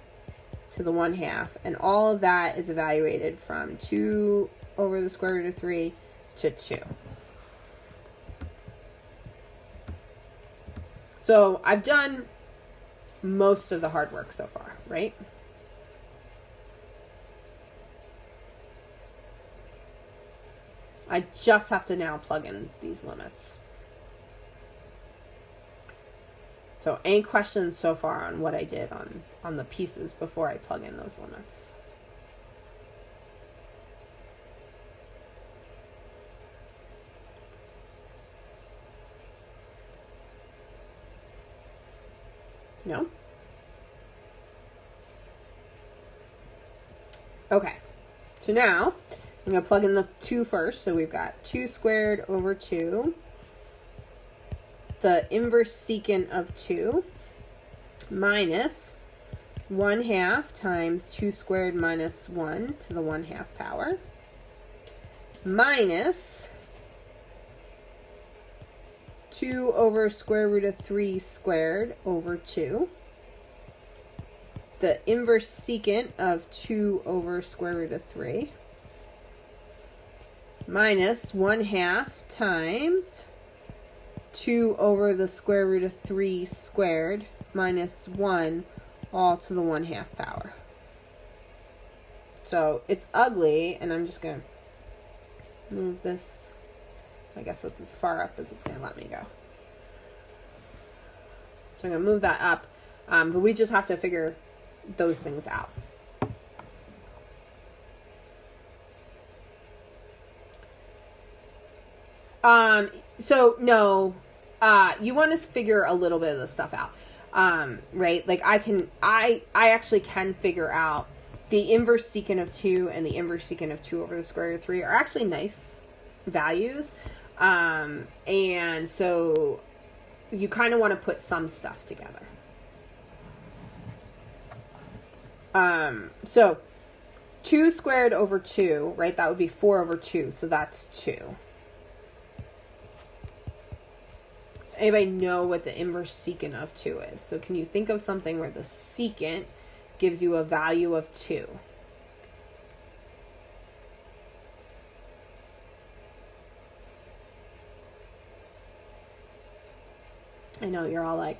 to the 1/2. And all of that is evaluated from 2 over the square root of 3 to 2. So I've done most of the hard work so far, right? I just have to now plug in these limits. So any questions so far on what I did on the pieces before I plug in those limits? No? Okay. So now, I'm going to plug in the 2 first. So we've got 2 squared over 2. The inverse secant of 2 minus 1/2 times 2 squared minus 1 to the 1/2 power minus 2 over square root of 3 squared over 2. The inverse secant of 2 over square root of 3 minus 1/2 times 2 over the square root of 3 squared minus 1 all to the 1/2 power. So it's ugly, and I'm just going to move this. I guess that's as far up as it's going to let me go. So I'm going to move that up, but we just have to figure those things out. So no, you want to figure a little bit of this stuff out, right? Like I actually can figure out the inverse secant of 2 and the inverse secant of 2 over the square root of 3 are actually nice values. And so you kind of want to put some stuff together. So 2 squared over 2, right? That would be 4 over 2. So that's 2. Anybody know what the inverse secant of 2 is? So can you think of something where the secant gives you a value of 2? I know you're all like,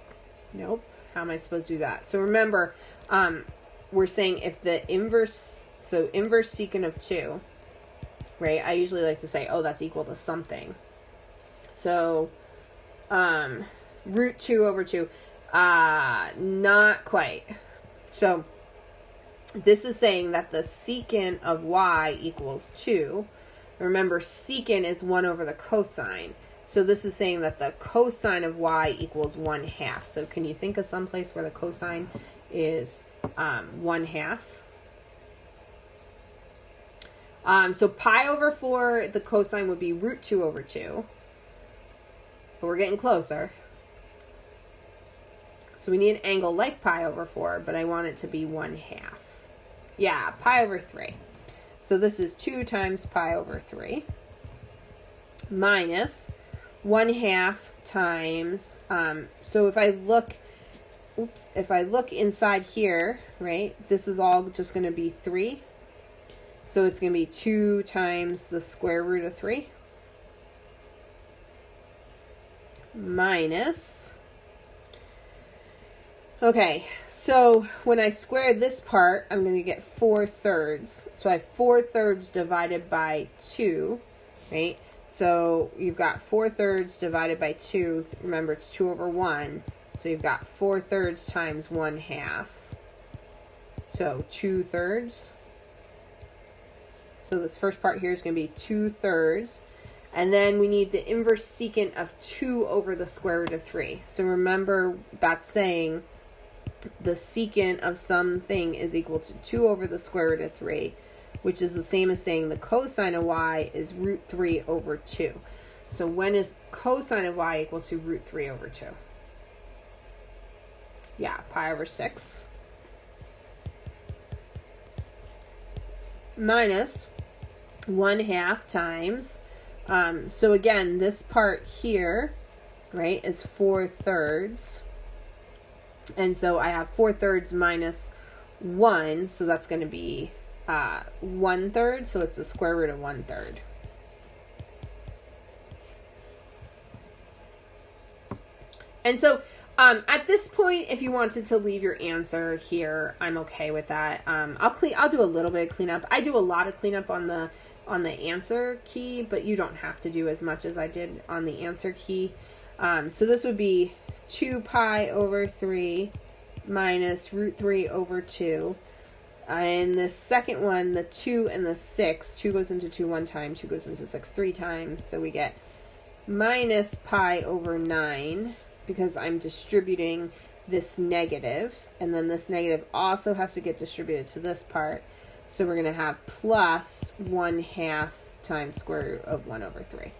nope, how am I supposed to do that? So remember, we're saying if the inverse secant of 2, right? I usually like to say, oh, that's equal to something. So, root 2 over 2, not quite. So, this is saying that the secant of y equals 2. Remember, secant is 1 over the cosine. So this is saying that the cosine of y equals 1/2. So can you think of some place where the cosine is 1/2? So pi over 4, the cosine would be root 2 over 2. But we're getting closer. So we need an angle like pi over 4, but I want it to be 1/2. Yeah, pi over 3. So this is 2 times pi over 3 minus 1/2 times, so if I look inside here, right, this is all just going to be 3. So it's going to be 2 times the square root of 3 minus, okay, so when I square this part, I'm going to get 4/3. So I have 4/3 divided by 2, right? So you've got 4/3 divided by 2. Remember, it's 2 over 1. So you've got 4/3 times 1/2. So 2/3. So this first part here is going to be 2/3. And then we need the inverse secant of 2 over the square root of 3. So remember, that's saying the secant of something is equal to 2 over the square root of 3. Which is the same as saying the cosine of y is root 3 over 2. So when is cosine of y equal to root 3 over 2? Yeah, pi over 6. Minus 1/2 times, so again, this part here, right, is 4/3. And so I have 4/3 minus 1, so that's going to be 1/3, so it's the square root of 1/3. And so at this point, if you wanted to leave your answer here, I'm okay with that. I'll do a little bit of cleanup. I do a lot of cleanup on the answer key, but you don't have to do as much as I did on the answer key. So this would be 2 pi over 3 minus root 3 over 2. And the second one, the 2 and the 6, 2 goes into 2 one time, 2 goes into 6 3 times. So we get minus pi over 9, because I'm distributing this negative. And then this negative also has to get distributed to this part. So we're going to have plus 1/2 times square root of 1 over 3.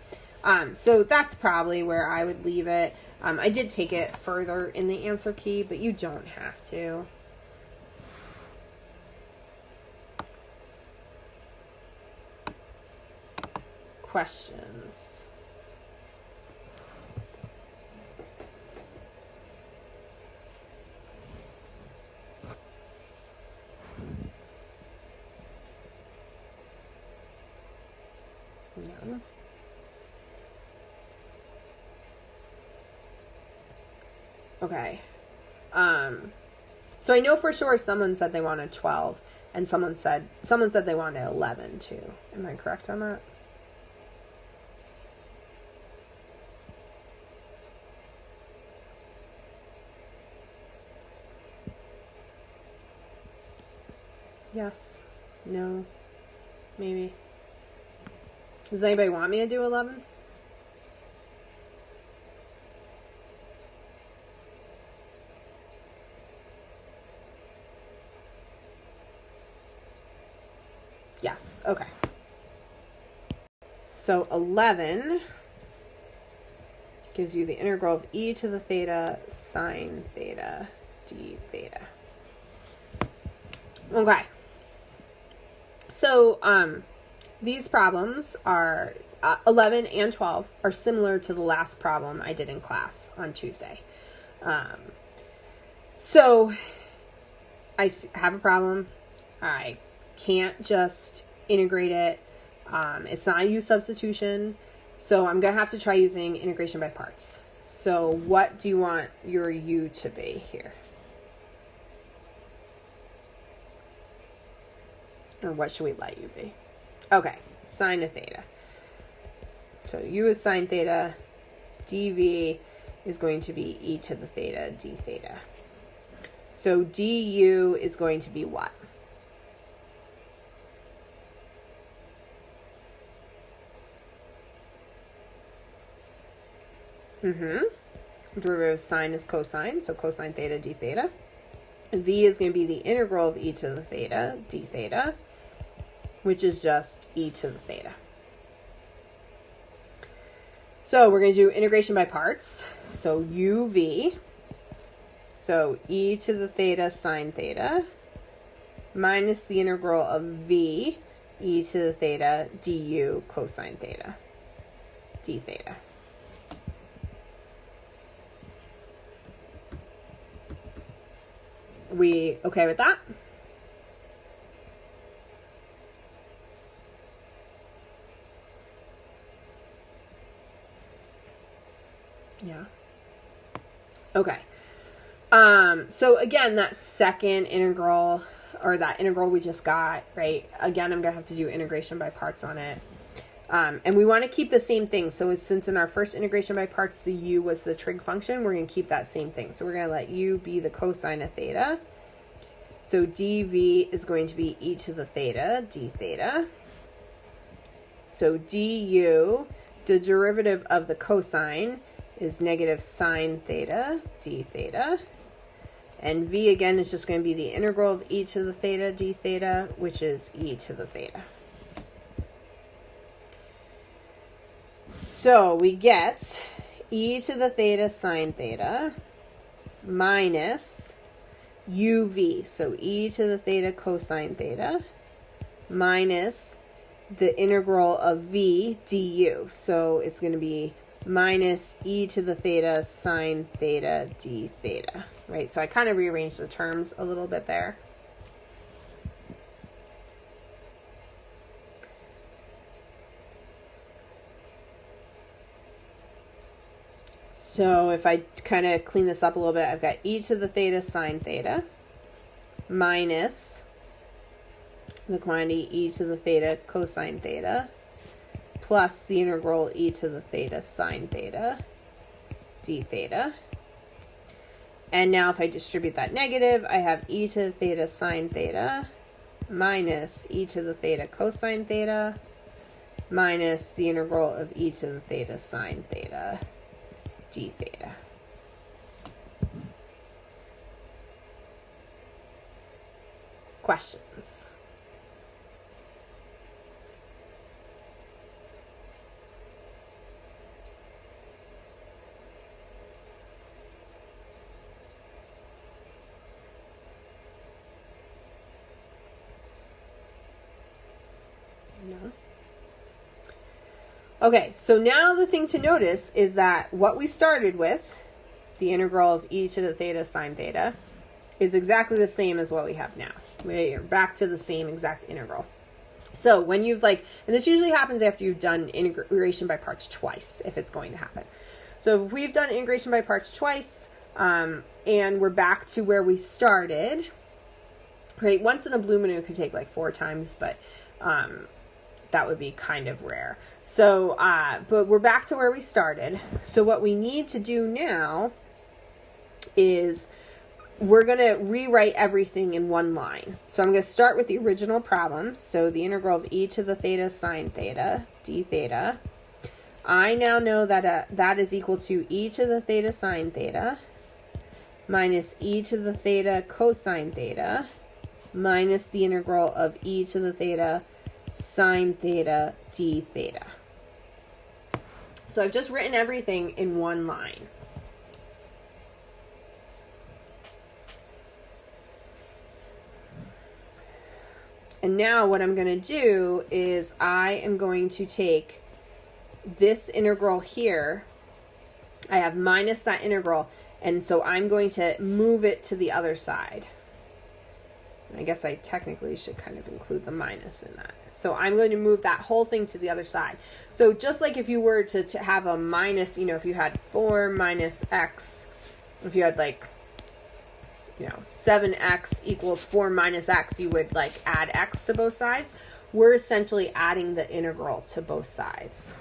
So that's probably where I would leave it. I did take it further in the answer key, but you don't have to. Questions? No. Okay. So I know for sure someone said they wanted 12, and someone said they wanted 11 too. Am I correct on that? Yes. No. Maybe. Does anybody want me to do 11? Yes. Okay. So 11 gives you the integral of e to the theta sine theta d theta. Okay. So, these problems are 11 and 12 are similar to the last problem I did in class on Tuesday. So I have a problem. I can't just integrate it. It's not a U substitution. So I'm going to have to try using integration by parts. So what do you want your U to be here? Or what should we let U be? Okay, sine of theta. So U is sine theta. dV is going to be e to the theta d theta. So du is going to be what? Derivative of sine is cosine, so cosine theta d theta. V is going to be the integral of e to the theta d theta, which is just e to the theta. So we're going to do integration by parts. So uv, so e to the theta sine theta, minus the integral of v, e to the theta du cosine theta, d theta. We okay with that? Yeah. Okay. So again, that second integral, or that integral we just got, right? Again, I'm going to have to do integration by parts on it. And we want to keep the same thing. So since in our first integration by parts, the u was the trig function, we're going to keep that same thing. So we're going to let u be the cosine of theta. So dv is going to be e to the theta, d theta. So du, the derivative of the cosine, is negative sine theta, d theta. And v, again, is just going to be the integral of e to the theta, d theta, which is e to the theta. So we get e to the theta sine theta minus uv, so e to the theta cosine theta, minus the integral of v du. So it's going to be minus e to the theta sine theta d theta, right? So I kind of rearranged the terms a little bit there. So if I kind of clean this up a little bit, I've got e to the theta sine theta minus the quantity e to the theta cosine theta plus the integral e to the theta sine theta d theta. And now if I distribute that negative, I have e to the theta sine theta minus e to the theta cosine theta minus the integral of e to the theta sine theta d theta. Questions? No. Okay, so now the thing to notice is that what we started with, the integral of e to the theta sine theta, is exactly the same as what we have now. We're back to the same exact integral. So when you've and this usually happens after you've done integration by parts twice, if it's going to happen. So if we've done integration by parts twice, and we're back to where we started, right? Once in a blue moon, it could take like 4 times, but that would be kind of rare. So, but we're back to where we started. So what we need to do now is we're going to rewrite everything in one line. So I'm going to start with the original problem. So the integral of e to the theta sine theta d theta. I now know that that is equal to e to the theta sine theta minus e to the theta cosine theta minus the integral of e to the theta sine theta d theta. So I've just written everything in one line. And now what I'm going to do is I am going to take this integral here. I have minus that integral, and so I'm going to move it to the other side. I guess I technically should kind of include the minus in that. So I'm going to move that whole thing to the other side. So just like if you were to have a minus, if you had 4 minus x, if you had 7x equals 4 minus x, you would add x to both sides. We're essentially adding the integral to both sides.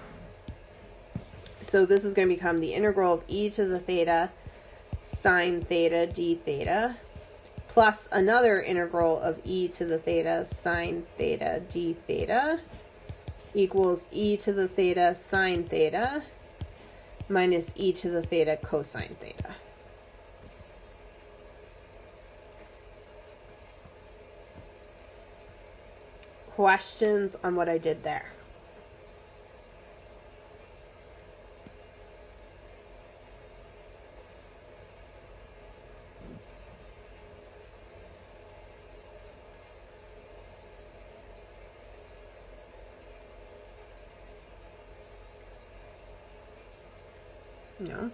So this is going to become the integral of e to the theta sine theta d theta plus another integral of e to the theta sine theta d theta equals e to the theta sine theta minus e to the theta cosine theta. Questions on what I did there? No.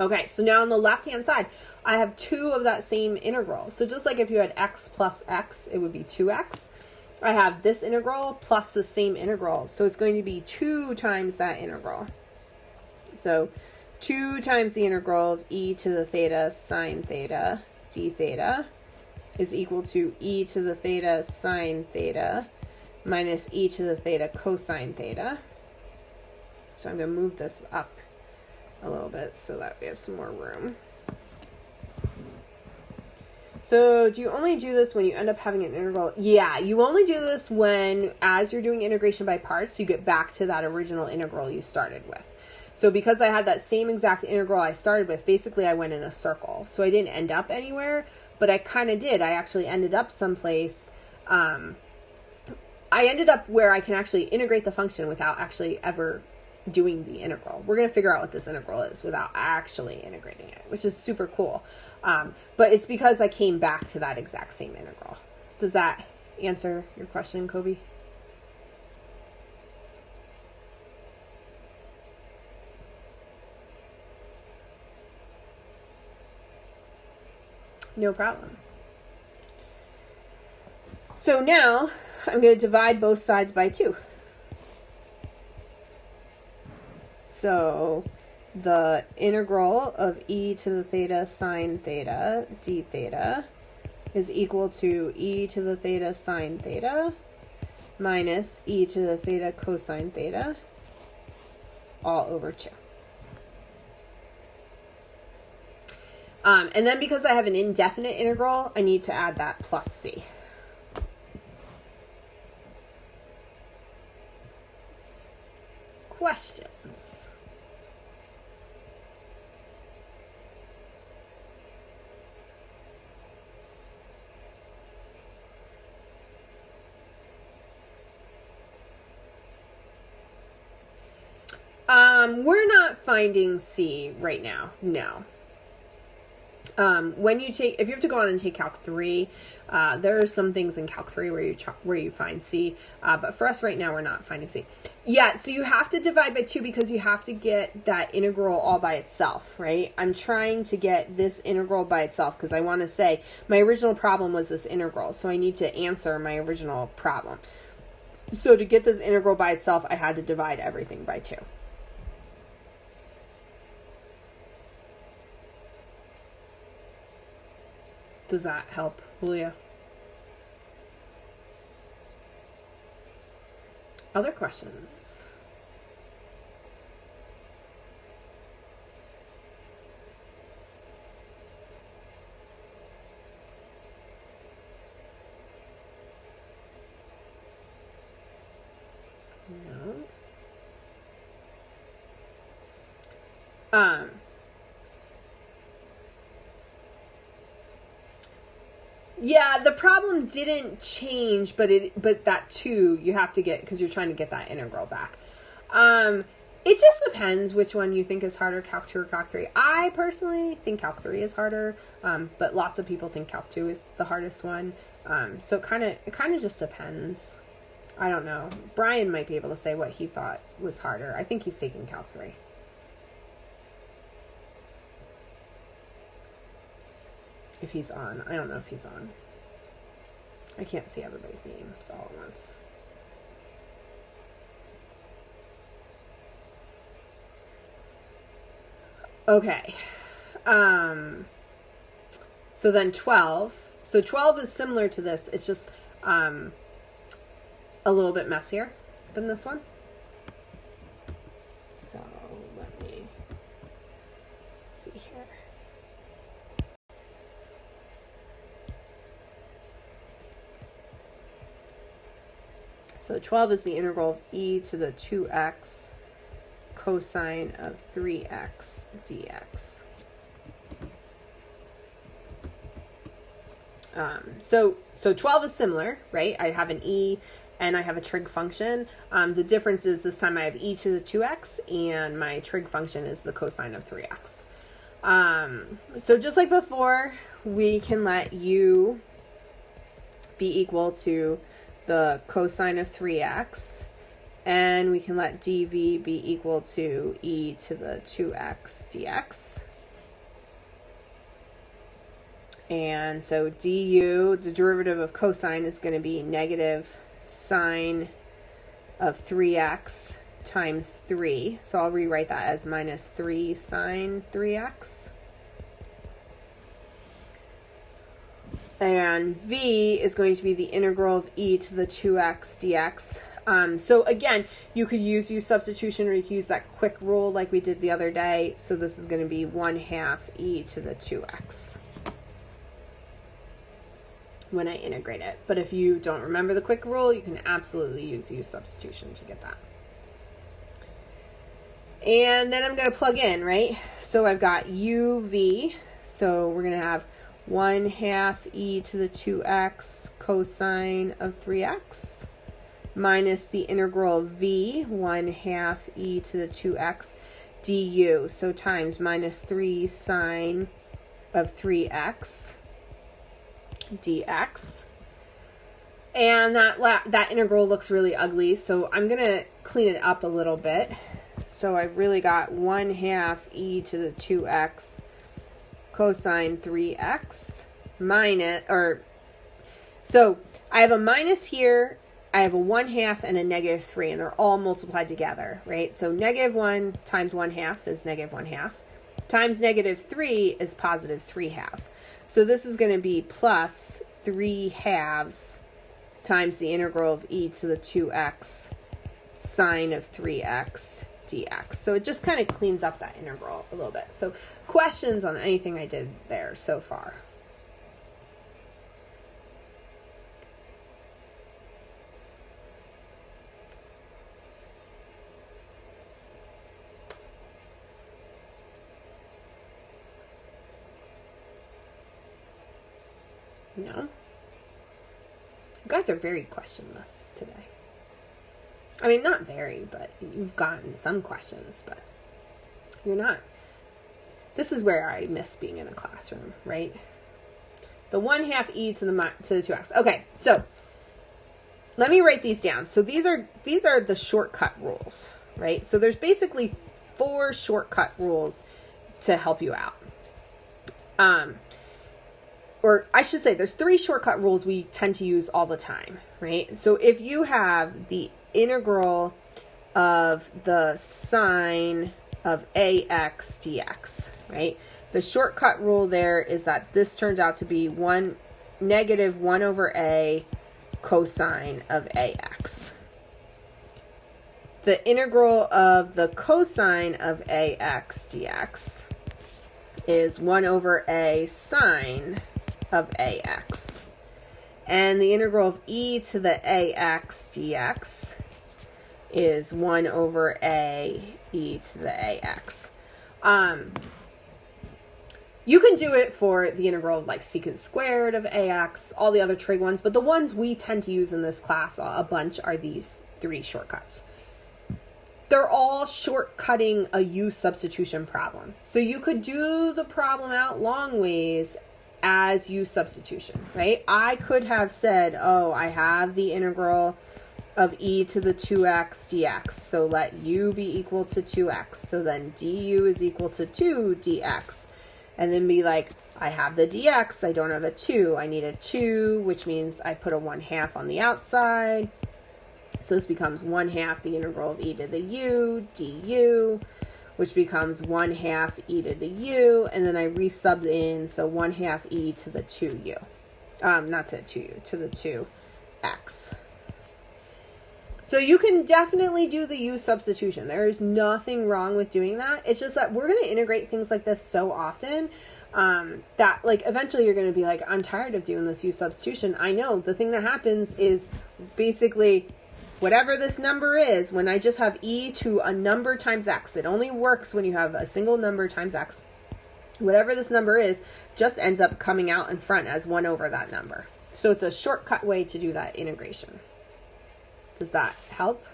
Okay, so now on the left-hand side, I have 2 of that same integral. So just like if you had x plus x, it would be 2x. I have this integral plus the same integral. So it's going to be 2 times that integral. So 2 times the integral of e to the theta sine theta d theta is equal to e to the theta sine theta minus e to the theta cosine theta. So I'm going to move this up a little bit so that we have some more room. So do you only do this when you end up having an integral? Yeah, you only do this when, as you're doing integration by parts, you get back to that original integral you started with. So because I had that same exact integral I started with, basically I went in a circle. So I didn't end up anywhere, but I kind of did. I actually ended up someplace. I ended up where I can actually integrate the function without actually ever doing the integral. We're going to figure out what this integral is without actually integrating it, which is super cool. But it's because I came back to that exact same integral. Does that answer your question, Kobe? No problem. So now I'm going to divide both sides by 2. So the integral of e to the theta sine theta d theta is equal to e to the theta sine theta minus e to the theta cosine theta all over 2. And then because I have an indefinite integral, I need to add that plus c. Questions? We're not finding C right now. No. If you have to go on and take Calc 3, there are some things in Calc 3 where you find C, but for us right now, we're not finding C. Yeah, so you have to divide by 2 because you have to get that integral all by itself, right? I'm trying to get this integral by itself because I want to say my original problem was this integral, so I need to answer my original problem. So to get this integral by itself, I had to divide everything by 2. Does that help, Julia? Other questions? No. Yeah, the problem didn't change, but that 2 you have to get because you're trying to get that integral back. It just depends which one you think is harder, Calc 2 or Calc 3. I personally think Calc 3 is harder, but lots of people think Calc 2 is the hardest one. So it kind of just depends. I don't know. Brian might be able to say what he thought was harder. I think he's taking Calc 3. If he's on. I don't know if he's on. I can't see everybody's names all at once. Okay. So then 12. So 12 is similar to this. It's just a little bit messier than this one. So let me see here. So 12 is the integral of e to the 2x cosine of 3x dx. So 12 is similar, right? I have an e and I have a trig function. The difference is this time I have e to the 2x and my trig function is the cosine of 3x. So just like before, we can let u be equal to the cosine of 3x, and we can let dv be equal to e to the 2x dx. And so du, the derivative of cosine, is going to be negative sine of 3x times 3. So I'll rewrite that as minus 3 sine 3x. And v is going to be the integral of e to the 2x dx. So again, you could use substitution, or you could use that quick rule like we did the other day. So this is going to be 1/2 e to the 2x when I integrate it. But if you don't remember the quick rule, you can absolutely use substitution to get that. And then I'm going to plug in, right? So I've got uv. So we're going to have 1/2 e to the 2x cosine of 3x minus the integral of v, 1/2 e to the 2x du. So times minus 3 sine of 3x dx. And that integral looks really ugly, so I'm going to clean it up a little bit. So I've really got 1/2 e to the 2x cosine 3x minus, so I have a minus here, I have a 1/2 and a negative 3, and they're all multiplied together, right? So negative 1 times 1/2 is negative 1/2, times negative 3 is positive 3/2. So this is going to be plus 3/2 times the integral of e to the 2x sine of 3x dx. So it just kind of cleans up that integral a little bit. So questions on anything I did there so far? No? You guys are very questionless today. I mean, not very, but you've gotten some questions, but you're not. This is where I miss being in a classroom, right? The 1/2 e to the 2x. Okay, so let me write these down. So these are the shortcut rules, right? So there's basically 4 shortcut rules to help you out. Or I should say there's 3 shortcut rules we tend to use all the time, right? So if you have the integral of the sine of ax dx, right? The shortcut rule there is that this turns out to be negative 1 over a cosine of ax. The integral of the cosine of ax dx is 1 over a sine of ax. And the integral of e to the ax dx is 1 over a e to the ax. You can do it for the integral of like secant squared of ax, all the other trig ones, but the ones we tend to use in this class a bunch are these 3 shortcuts. They're all shortcutting a u substitution problem. So you could do the problem out long ways as u substitution, right? I could have said, oh, I have the integral of e to the 2x dx. So let u be equal to 2x. So then du is equal to 2 dx. And then be like, I have the dx, I don't have a 2. I need a 2, which means I put a 1/2 on the outside. So this becomes 1/2 the integral of e to the u du, which becomes 1/2 e to the u. And then I resubbed in, so 1/2 e to the 2u. Not to the 2u, to the 2x. So you can definitely do the u substitution. There is nothing wrong with doing that. It's just that we're going to integrate things like this so often that like eventually you're going to be like, I'm tired of doing this u substitution. I know. The thing that happens is basically whatever this number is, when I just have e to a number times x, it only works when you have a single number times x. Whatever this number is just ends up coming out in front as 1 over that number. So it's a shortcut way to do that integration. Does that help?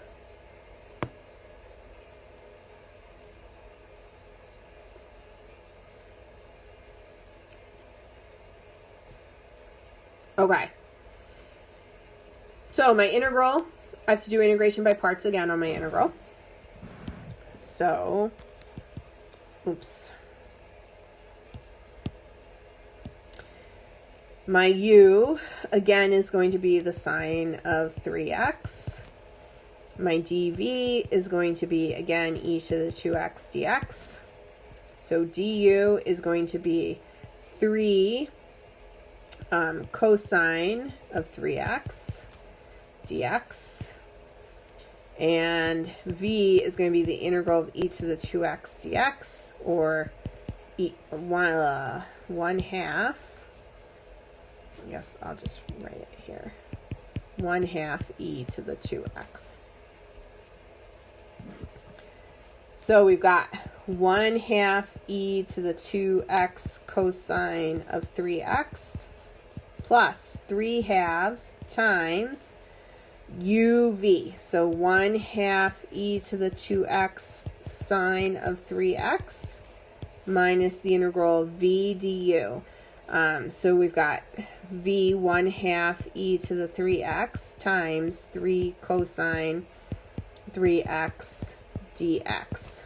Okay. So my integral, I have to do integration by parts again on my integral. So, oops. My u, again, is going to be the sine of 3x. My dv is going to be, again, e to the 2x dx. So du is going to be 3 cosine of 3x dx. And v is going to be the integral of e to the 2x dx, or 1/2. I guess I'll just write it here. 1/2 e to the 2x. So we've got 1/2 e to the 2x cosine of 3x plus 3/2 times uv. So 1/2 e to the 2x sine of 3x minus the integral of v du. So we've got v 1/2 e to the 3x times 3 cosine 3x dx.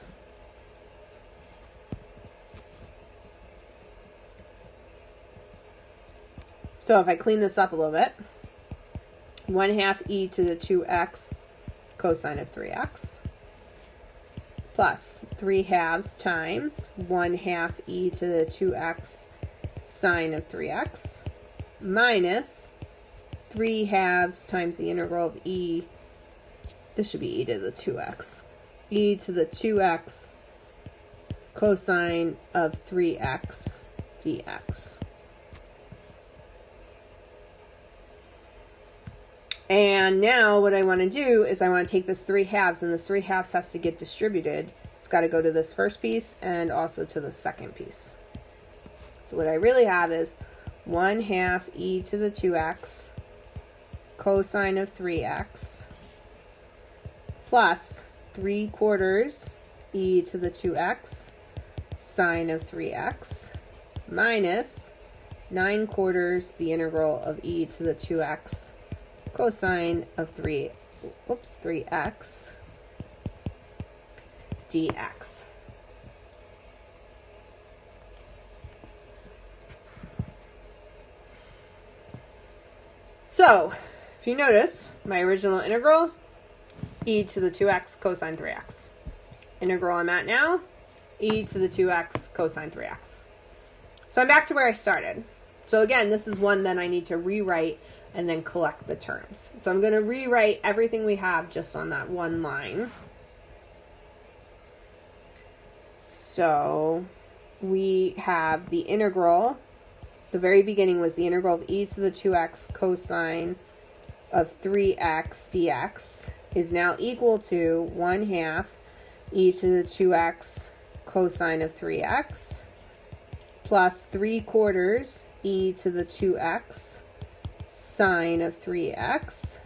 So if I clean this up a little bit, 1/2 e to the 2x cosine of 3x plus 3/2 times 1/2 e to the 2x sine of 3x minus 3/2 times the integral of e, this should be e to the 2x, e to the 2x cosine of 3x dx. And now what I want to do is I want to take this 3/2, and this 3/2 has to get distributed. It's got to go to this first piece and also to the second piece. So what I really have is 1/2 e to the 2x cosine of 3x plus 3/4 e to the 2x sine of 3x minus 9/4 the integral of e to the 2x cosine of 3x dx. So, if you notice, my original integral, e to the 2x cosine 3x. Integral I'm at now, e to the 2x cosine 3x. So I'm back to where I started. So again, this is one that I need to rewrite and then collect the terms. So I'm going to rewrite everything we have just on that one line. So we have the integral. The very beginning was the integral of e to the 2x cosine of 3x dx is now equal to 1/2 e to the 2x cosine of 3x plus 3/4 e to the 2x sine of 3x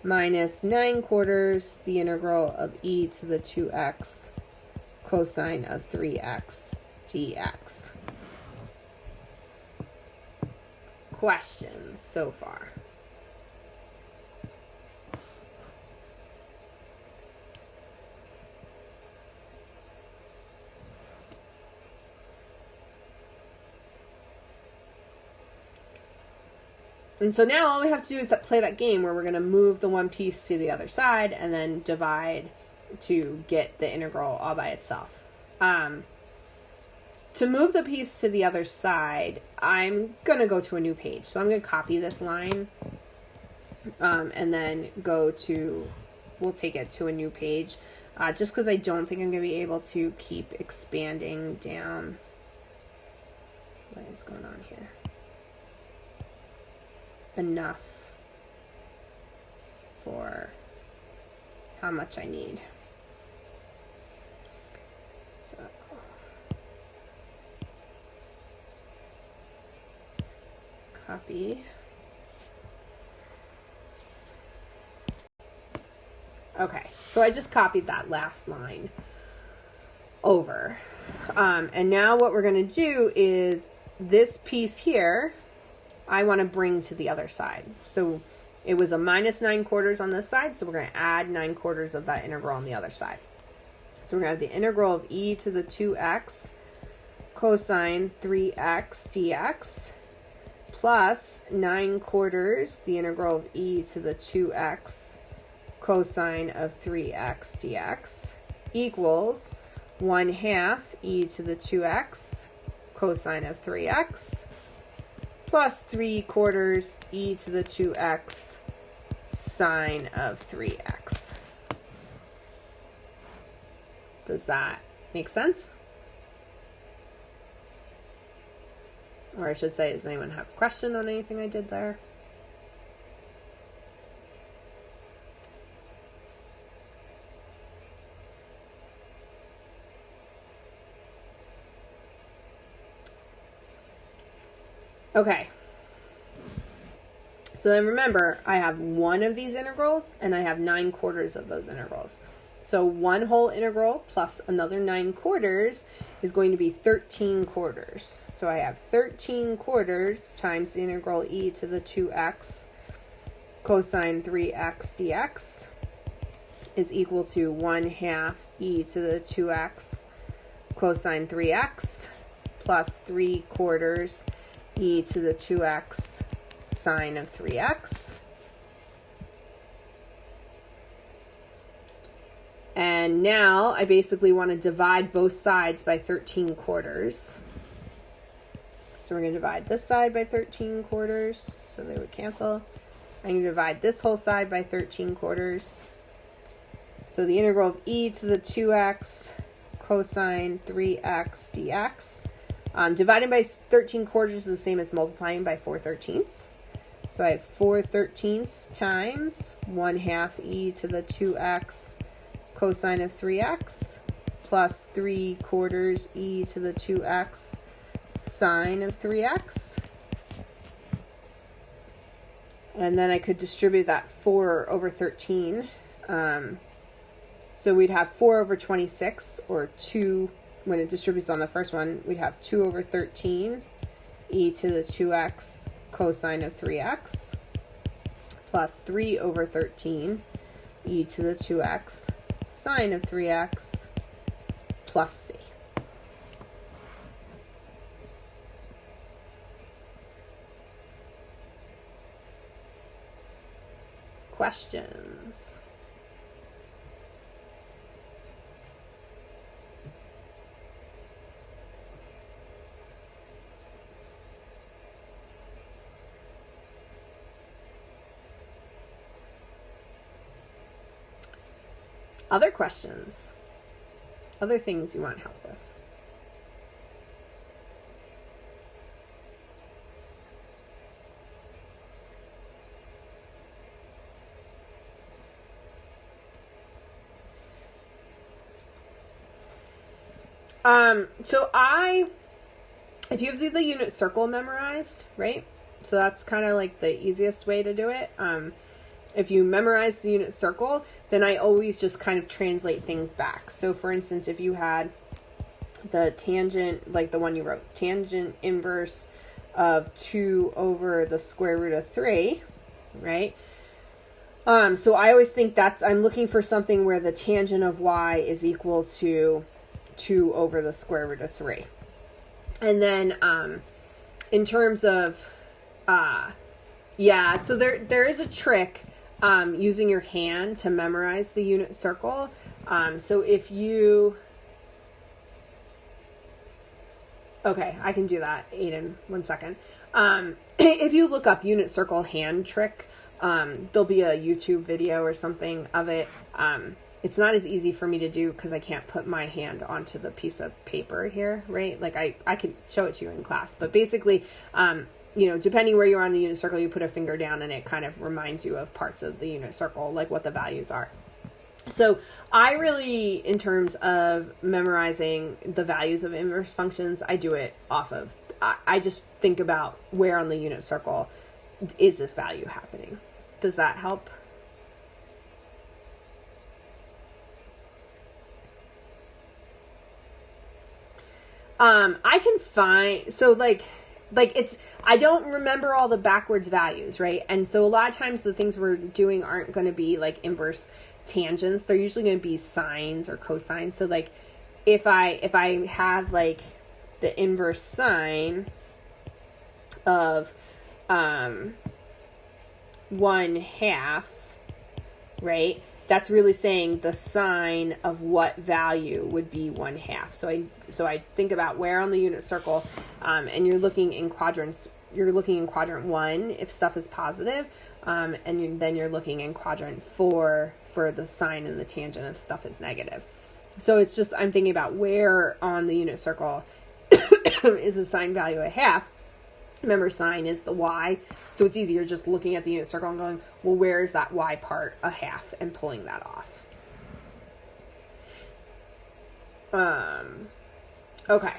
minus 9/4 the integral of e to the 2x cosine of 3x dx. questions so far? And so now all we have to do is play that game where we're going to move the one piece to the other side and then divide to get the integral all by itself. To move the piece to the other side, I'm going to go to a new page. So I'm going to copy this line and then we'll take it to a new page. Just because I don't think I'm going to be able to keep expanding down. What is going on here? Enough for how much I need. So copy. Okay, so I just copied that last line over. And now what we're going to do is this piece here, I want to bring to the other side. So it was a minus 9/4 on this side, so we're going to add 9/4 of that integral on the other side. So we're going to have the integral of e to the 2x cosine 3x dx plus 9/4, the integral of e to the 2x cosine of 3x dx equals 1/2 e to the 2x cosine of 3x plus 3/4 e to the 2x sine of 3x. Does that make sense? Or I should say, does anyone have a question on anything I did there? Okay. So then remember, I have one of these integrals and I have 9/4 of those integrals. So one whole integral plus another 9/4 is going to be 13/4. So I have 13/4 times the integral e to the 2x cosine 3x dx is equal to 1/2 e to the 2x cosine 3x plus 3/4 e to the 2x sine of 3x. And now I basically want to divide both sides by 13/4. So we're going to divide this side by 13/4, so they would cancel. I'm going to divide this whole side by 13/4. So the integral of e to the 2x cosine 3x dx. Dividing by 13/4 is the same as multiplying by 4/13. So I have 4/13 times 1/2 e to the 2x cosine of 3x plus 3/4 e to the 2x sine of 3x. And then I could distribute that 4 over 13. So we'd have 4 over 26, or 2, when it distributes on the first one, we'd have 2 over 13 e to the 2x cosine of 3x plus 3 over 13 e to the 2x sine of 3x plus c. Questions? Other questions? Other things you want help with? If you have the unit circle memorized, right? So that's kind of like the easiest way to do it. If you memorize the unit circle, then I always just kind of translate things back. So for instance, if you had the tangent, like the one you wrote, tangent inverse of 2 over the square root of 3, right? So I always think I'm looking for something where the tangent of y is equal to 2 over the square root of 3. And then in terms of, so there is a trick using your hand to memorize the unit circle. So if you... Okay, I can do that, Aiden, 1 second. If you look up unit circle hand trick, there'll be a YouTube video or something of it. It's not as easy for me to do because I can't put my hand onto the piece of paper here, right? Like I could show it to you in class, but basically, depending where you are on the unit circle, you put a finger down and it kind of reminds you of parts of the unit circle, like what the values are. So I really, in terms of memorizing the values of inverse functions, I do it off of, I just think about where on the unit circle is this value happening. Does that help? I can find, so like it's, I don't remember all the backwards values, right? And so a lot of times the things we're doing aren't going to be like inverse tangents. They're usually going to be sines or cosines. So like if I have like the inverse sine of 1/2, right? That's really saying the sine of what value would be 1/2. So I think about where on the unit circle, and you're looking in quadrants. You're looking in quadrant 1 if stuff is positive, and then you're looking in quadrant 4 for the sine and the tangent if stuff is negative. So it's just, I'm thinking about where on the unit circle is the sine value 1/2. Remember, sine is the y, so it's easier just looking at the unit circle and going, well, where is that y part 1/2 and pulling that off. Okay.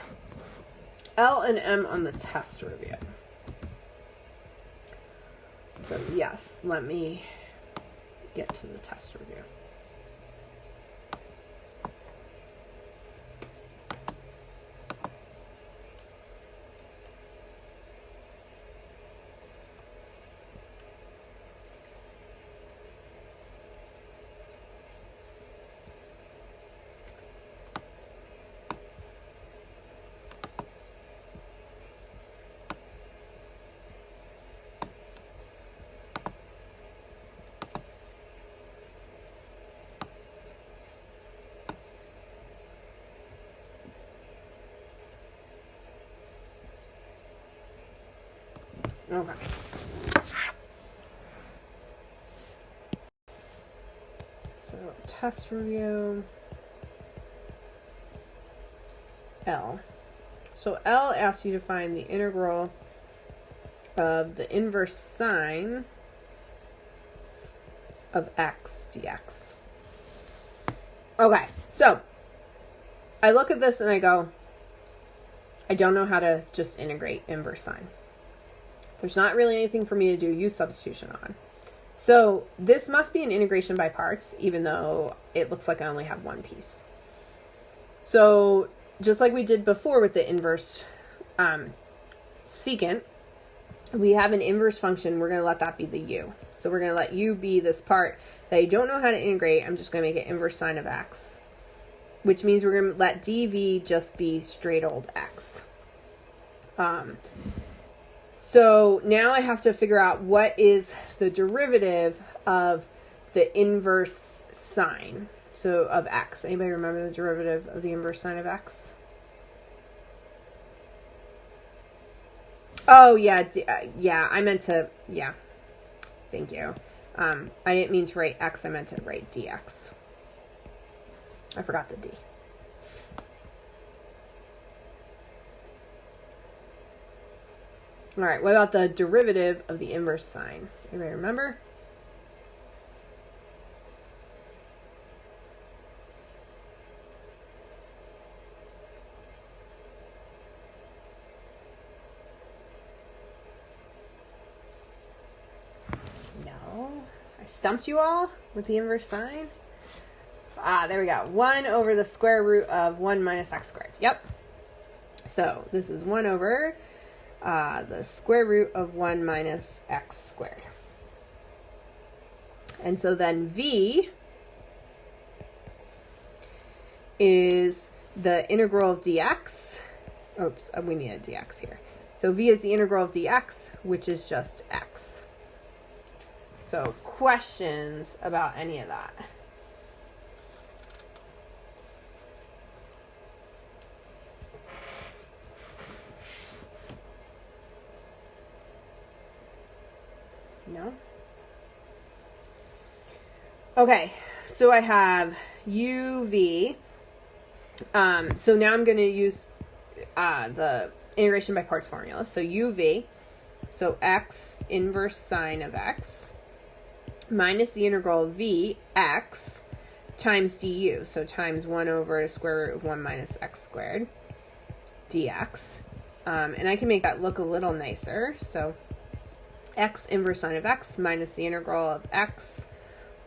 L and M on the test review. So yes, let me get to the test review. Okay. So test review. L. So L asks you to find the integral of the inverse sine of x dx. Okay, so I look at this and I go, I don't know how to just integrate inverse sine. There's not really anything for me to do use substitution on. So this must be an integration by parts, even though it looks like I only have one piece. So just like we did before with the inverse secant, we have an inverse function. We're going to let that be the u. So we're going to let u be this part that I don't know how to integrate. I'm just going to make it inverse sine of x, which means we're going to let dv just be straight old x. So now I have to figure out what is the derivative of the inverse sine, so of x. Anybody remember the derivative of the inverse sine of x? Oh, yeah, I meant to, yeah, thank you. I didn't mean to write x, I meant to write dx. I forgot the d. All right, what about the derivative of the inverse sine? Anybody remember? No. I stumped you all with the inverse sine. Ah, there we go. 1 over the square root of 1 minus x squared. Yep. So this is 1 over the square root of 1 minus x squared. And so then v is the integral of dx. Oops, we need a dx here. So v is the integral of dx, which is just x. So questions about any of that? No? Okay, so I have uv. So now I'm going to use the integration by parts formula. So uv, so x inverse sine of x, minus the integral of v, x, times du. So times 1 over the square root of 1 minus x squared dx. And I can make that look a little nicer. So x inverse sine of x minus the integral of x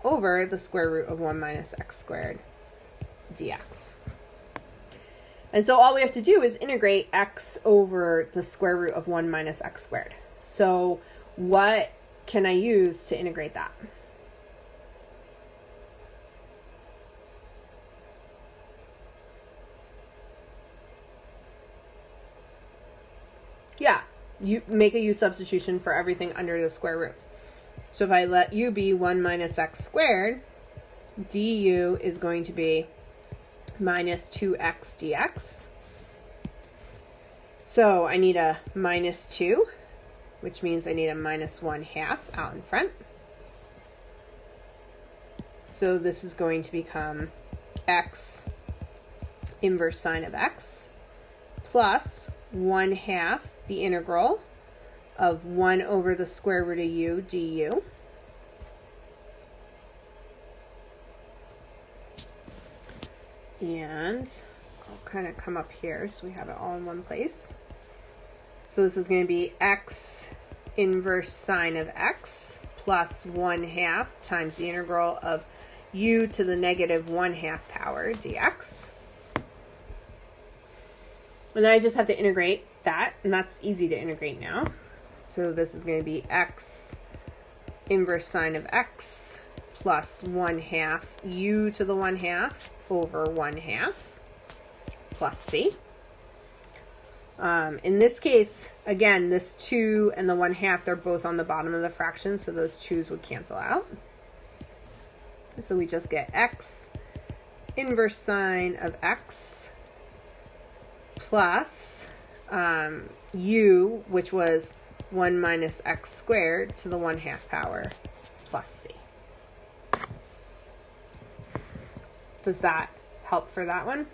over the square root of 1 minus x squared dx. And so all we have to do is integrate x over the square root of 1 minus x squared. So what can I use to integrate that? Yeah, you make a u substitution for everything under the square root. So if I let u be 1 minus x squared, du is going to be minus 2x dx. So I need a minus 2, which means I need a minus 1/2 out in front. So this is going to become x inverse sine of x plus 1/2 the integral of 1 over the square root of u du. And I'll kind of come up here so we have it all in one place. So this is going to be x inverse sine of x plus 1/2 times the integral of u to the negative 1/2 power dx. And then I just have to integrate that, and that's easy to integrate now. So this is going to be x inverse sine of x plus 1/2 u to the 1/2 over 1/2 plus c. In this case, again, this 2 and the 1/2, they're both on the bottom of the fraction, so those 2's would cancel out. So we just get x inverse sine of x plus u, which was 1 minus x squared to the 1/2 power plus c. Does that help for that one?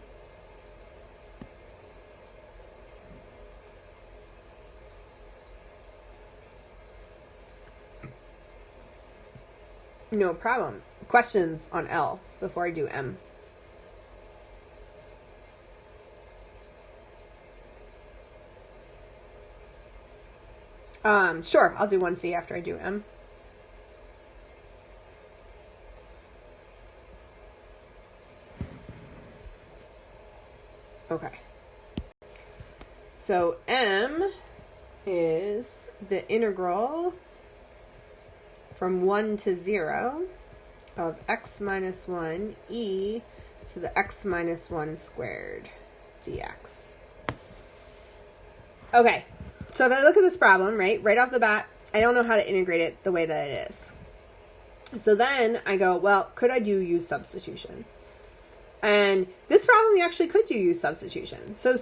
No problem. Questions on L before I do M? Sure, I'll do 1C after I do M. Okay. So M is the integral from 1 to 0 of x minus 1 e to the x minus 1 squared dx. Okay, so if I look at this problem, right off the bat, I don't know how to integrate it the way that it is. So then I go, well, could I do u substitution? And this problem, you actually could do u substitution. So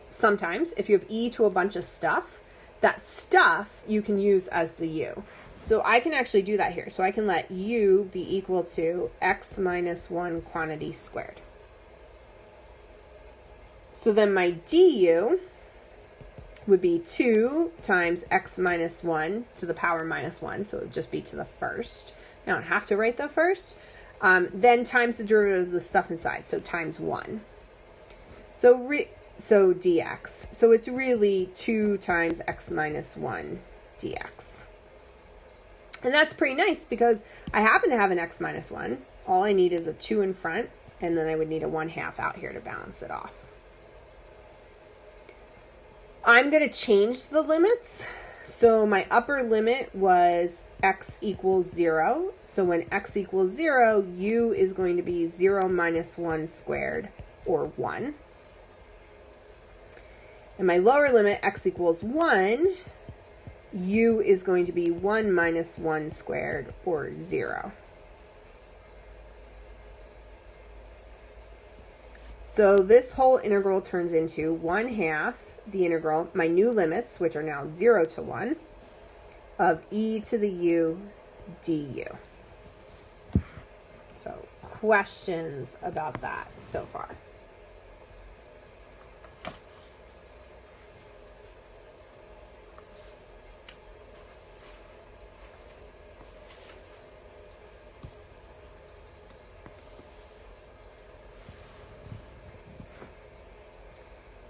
sometimes, if you have e to a bunch of stuff, that stuff you can use as the u. So I can actually do that here. So I can let u be equal to x minus 1 quantity squared. So then my du would be 2 times x minus 1 to the power minus 1. So it would just be to the first. I don't have to write the first. Then times the derivative of the stuff inside. So times 1. So dx. So it's really 2 times x minus 1 dx. And that's pretty nice because I happen to have an x minus 1. All I need is a 2 in front, and then I would need a 1/2 out here to balance it off. I'm going to change the limits. So my upper limit was x equals 0. So when x equals 0, u is going to be 0 minus 1 squared, or 1. And my lower limit, x equals 1, u is going to be 1 minus 1 squared, or 0. So this whole integral turns into 1/2 the integral, my new limits, which are now 0 to 1, of e to the u du. So questions about that so far?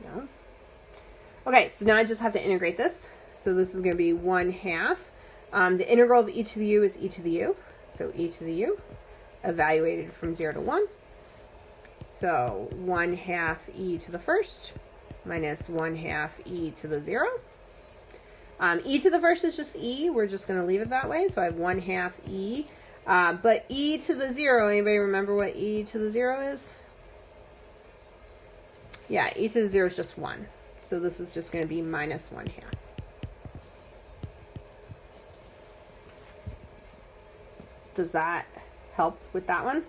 No? Okay, so now I just have to integrate this. So this is going to be 1/2. The integral of e to the u is e to the u. So e to the u, evaluated from 0 to 1. So 1/2 e to the first minus 1/2 e to the 0. E to the first is just e. We're just going to leave it that way. So I have 1/2 e. But e to the 0, anybody remember what e to the 0 is? Yeah, e to the 0 is just 1. So this is just going to be minus 1/2. Does that help with that one?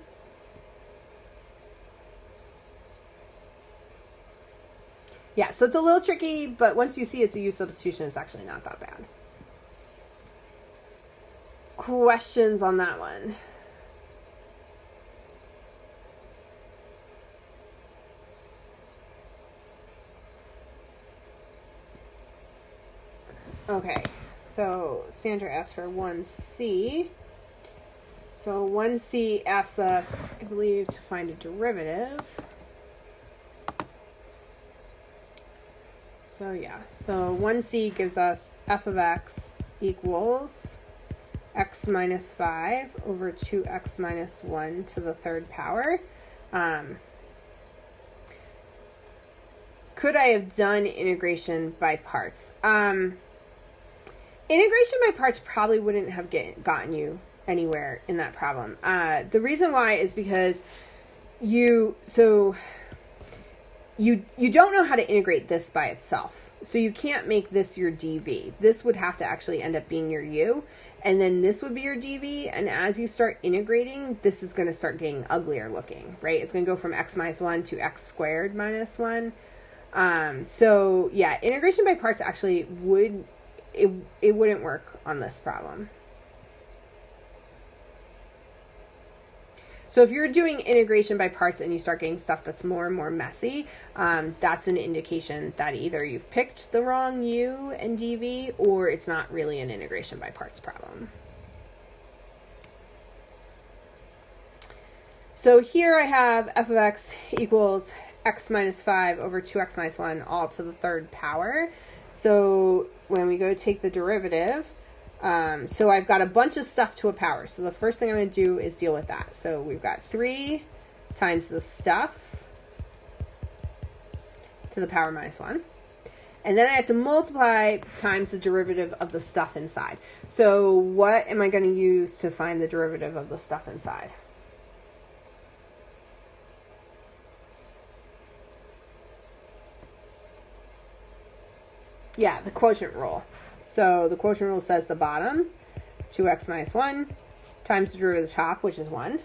Yeah, so it's a little tricky, but once you see it's a u substitution, it's actually not that bad. Questions on that one? Okay, so Sandra asked for 1c. So 1c asks us, I believe, to find a derivative. So yeah, so 1c gives us f of x equals x minus 5 over 2x minus 1 to the third power. Could I have done integration by parts? Integration by parts probably wouldn't have gotten you anywhere in that problem. The reason why is because you don't know how to integrate this by itself. So you can't make this your dv. This would have to actually end up being your u, and then this would be your dv, and as you start integrating, this is going to start getting uglier looking, right? It's going to go from x minus 1 to x squared minus 1. So yeah, integration by parts actually it wouldn't work on this problem. So if you're doing integration by parts and you start getting stuff that's more and more messy, that's an indication that either you've picked the wrong u and dv, or it's not really an integration by parts problem. So here I have f of x equals x minus 5 over 2x minus 1 all to the third power. So when we go take the derivative, so I've got a bunch of stuff to a power. So the first thing I'm going to do is deal with that. So we've got 3 times the stuff to the power minus 1. And then I have to multiply times the derivative of the stuff inside. So what am I going to use to find the derivative of the stuff inside? Yeah, the quotient rule. So the quotient rule says the bottom, 2x minus 1, times the derivative of the top, which is 1,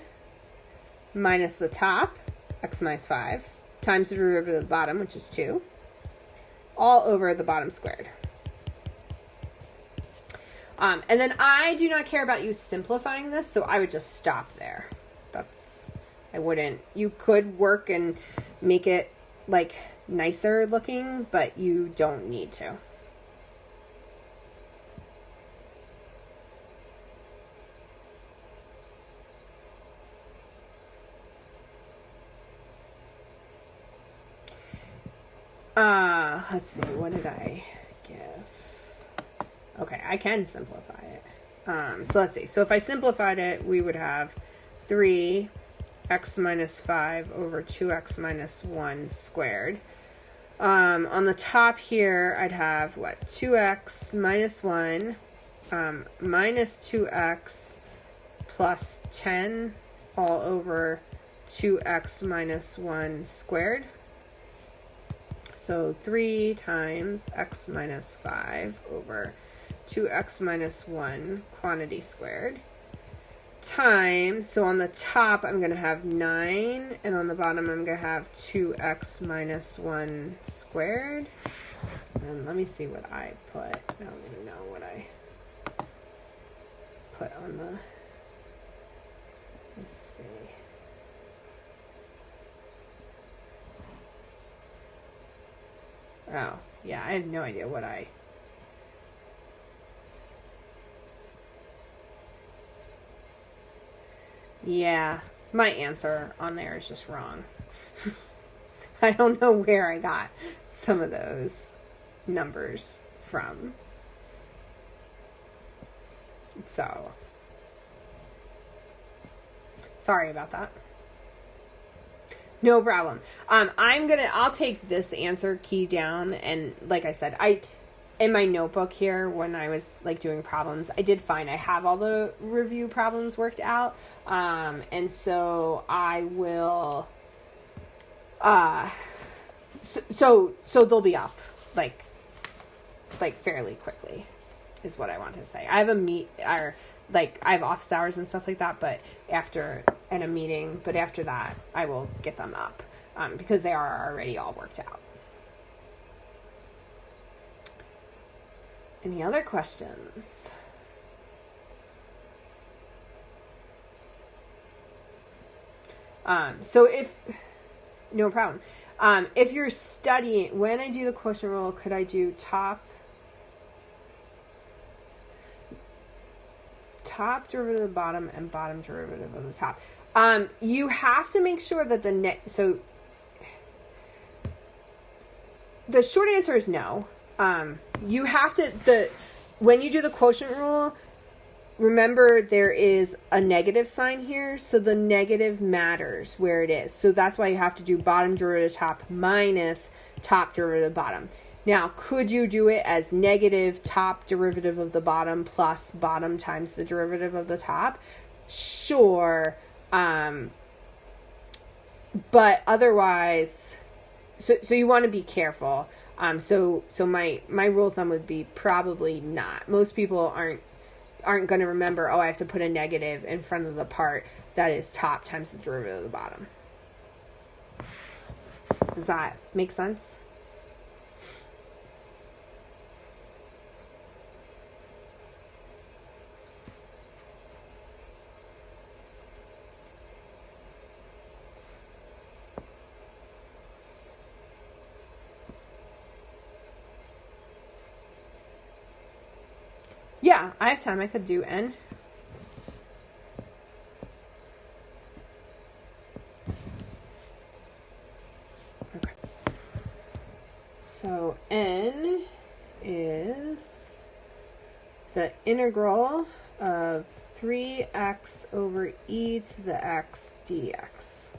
minus the top, x minus 5, times the derivative of the bottom, which is 2, all over the bottom squared. And then I do not care about you simplifying this, so I would just stop there. I wouldn't. You could work and make it like nicer looking, but you don't need to. Let's see, what did I give? Okay, I can simplify it. So let's see. So if I simplified it, we would have 3x minus 5 over 2x minus 1 squared. On the top here, I'd have, 2x minus 1, minus 2x plus 10 all over 2x minus 1 squared. So 3 times x minus 5 over 2x minus 1 quantity squared. Times, so on the top I'm going to have 9, and on the bottom I'm going to have 2x minus 1 squared. And let me see what I put. I don't even know what I put on the, let's see. Oh, yeah, I have no idea what I... Yeah, my answer on there is just wrong. I don't know where I got some of those numbers from. So, sorry about that. No problem. I'll take this answer key down, and like I said, in my notebook here, when I was like doing problems, I did find I have all the review problems worked out. And so I will, so they'll be up like fairly quickly is what I want to say. I have I have office hours and stuff like that, but after that I will get them up, because they are already all worked out. Any other questions? No problem. If you're studying, when I do the quotient rule, could I do top derivative of the bottom and bottom derivative of the top? You have to make sure that so the short answer is no. You have to, when you do the quotient rule, remember there is a negative sign here, so the negative matters where it is. So that's why you have to do bottom derivative top minus top derivative bottom. Now, could you do it as negative top derivative of the bottom plus bottom times the derivative of the top? Sure. But otherwise, so you want to be careful. So my rule of thumb would be probably not. Most people aren't going to remember, I have to put a negative in front of the part that is top times the derivative of the bottom. Does that make sense? Yeah, I have time. I could do n. Okay. So n is the integral of 3x over e to the x dx.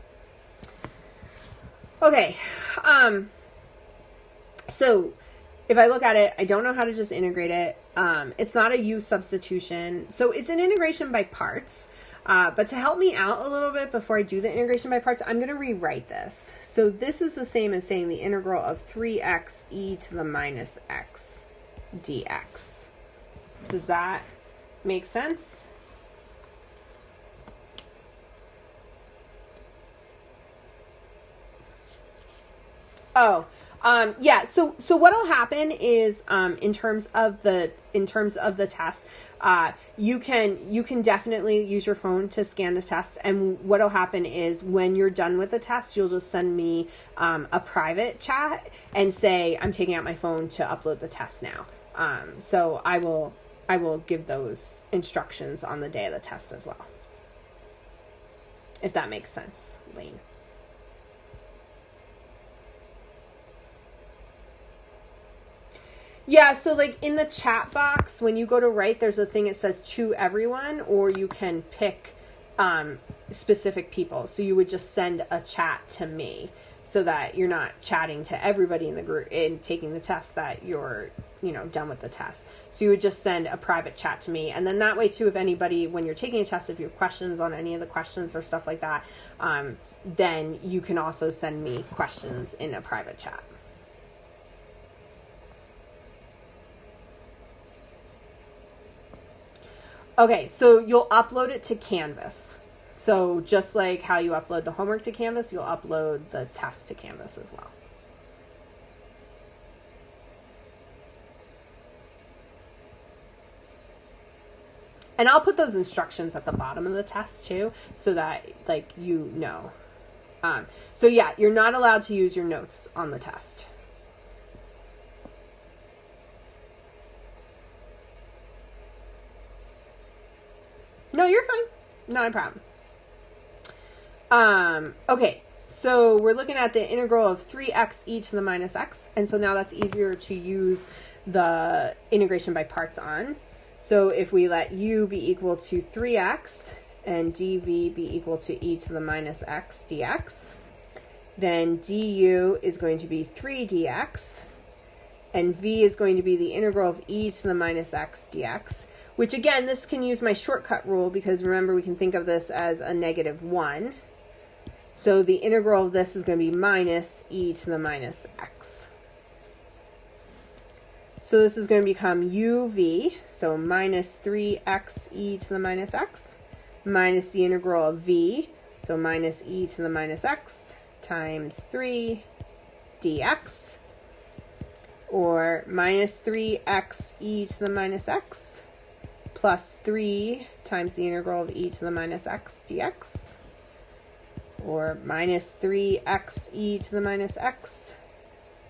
Okay. So if I look at it, I don't know how to just integrate it. It's not a u substitution. So it's an integration by parts. But to help me out a little bit before I do the integration by parts, I'm going to rewrite this. So this is the same as saying the integral of 3x e to the minus x dx. Does that make sense? Yeah. So what'll happen is, in terms of the test, you can definitely use your phone to scan the test. And what'll happen is when you're done with the test, you'll just send me, a private chat and say, I'm taking out my phone to upload the test now. So I will give those instructions on the day of the test as well. If that makes sense, Lane. Yeah, so like in the chat box, when you go to write, there's a thing that says to everyone, or you can pick specific people. So you would just send a chat to me. so that you're not chatting to everybody in the group and taking the test that you're, done with the test. So you would just send a private chat to me. And then that way too, if anybody, when you're taking a test, if you have questions on any of the questions or stuff like that, then you can also send me questions in a private chat. Okay, so you'll upload it to Canvas. So just like how you upload the homework to Canvas, you'll upload the test to Canvas as well. And I'll put those instructions at the bottom of the test too, so that So yeah, you're not allowed to use your notes on the test. No, you're fine. Not a problem. Okay, so we're looking at the integral of 3x e to the minus x. And so now that's easier to use the integration by parts on. So if we let u be equal to 3x and dv be equal to e to the minus x dx, then du is going to be 3dx, and v is going to be the integral of e to the minus x dx, which again, this can use my shortcut rule because remember we can think of this as a -1. So the integral of this is going to be minus e to the minus x. So this is going to become uv, so minus 3x e to the minus x, minus the integral of v, so minus e to the minus x times 3 dx, or minus 3x e to the minus x plus 3 times the integral of e to the minus x dx, or minus 3x e to the minus x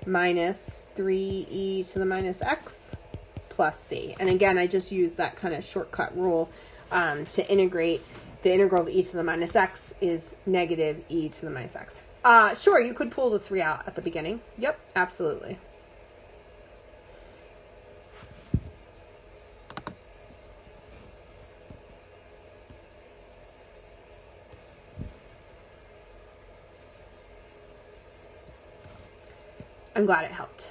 minus 3e to the minus x plus c. And again, I just use that kind of shortcut rule to integrate. The integral of e to the minus x is negative e to the minus x. Sure, you could pull the 3 out at the beginning. Yep, absolutely. I'm glad it helped.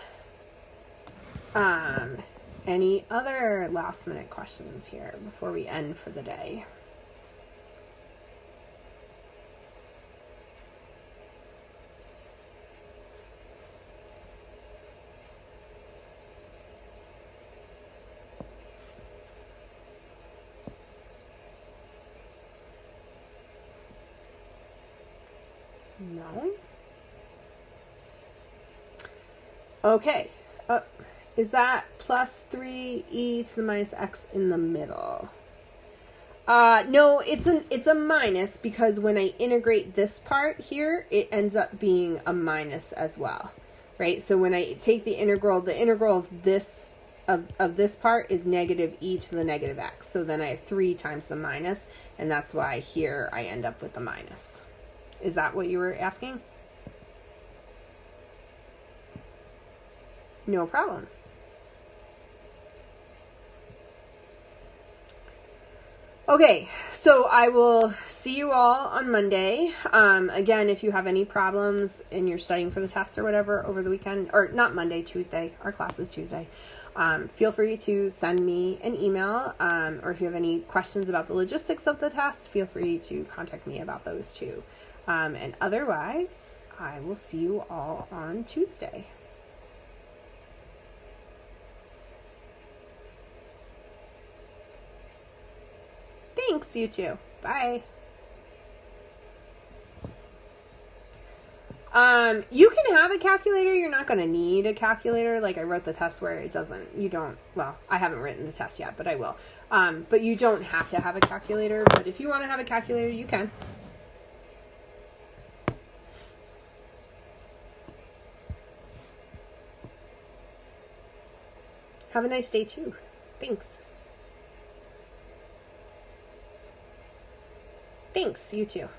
Any other last minute questions here before we end for the day? No? Okay. Is that plus 3e to the minus x in the middle? No, it's a minus because when I integrate this part here, it ends up being a minus as well, right? So when I take the integral of this of this part is negative e to the negative x. So then I have 3 times the minus, and that's why here I end up with the minus. Is that what you were asking? No problem. Okay, so I will see you all on Monday. Again, if you have any problems and you're studying for the test or whatever over the weekend, or not Monday, Tuesday, our class is Tuesday, feel free to send me an email, or if you have any questions about the logistics of the test, feel free to contact me about those too. And otherwise, I will see you all on Tuesday. Thanks, you too. Bye. You can have a calculator. You're not going to need a calculator. Like I wrote the test where it doesn't, well, I haven't written the test yet, but I will. But you don't have to have a calculator. But if you want to have a calculator, you can. Have a nice day too. Thanks. Thanks, you too.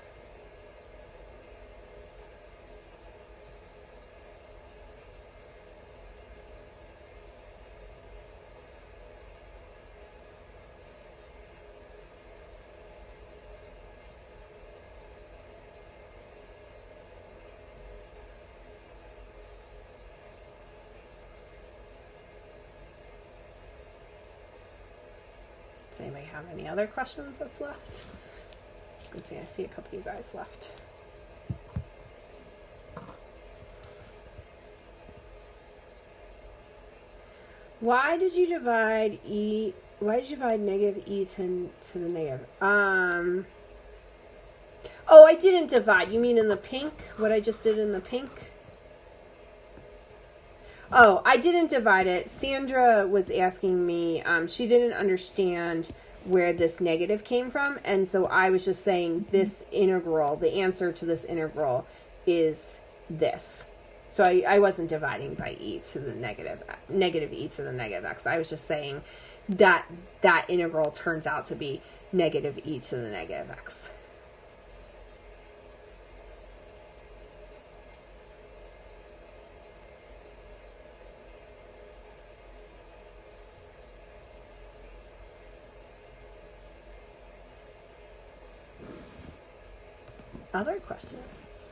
Does anybody have any other questions that's left? Let's see, I see a couple of you guys left. Why did you divide e? Why did you divide negative e to the negative? Oh, I didn't divide. You mean in the pink? What I just did in the pink? Oh, I didn't divide it. Sandra was asking me. She didn't understand where this negative came from, and so I was just saying this integral. The answer to this integral is this. So I wasn't dividing by e to the negative e to the negative x. I was just saying that that integral turns out to be negative e to the negative x. Other questions?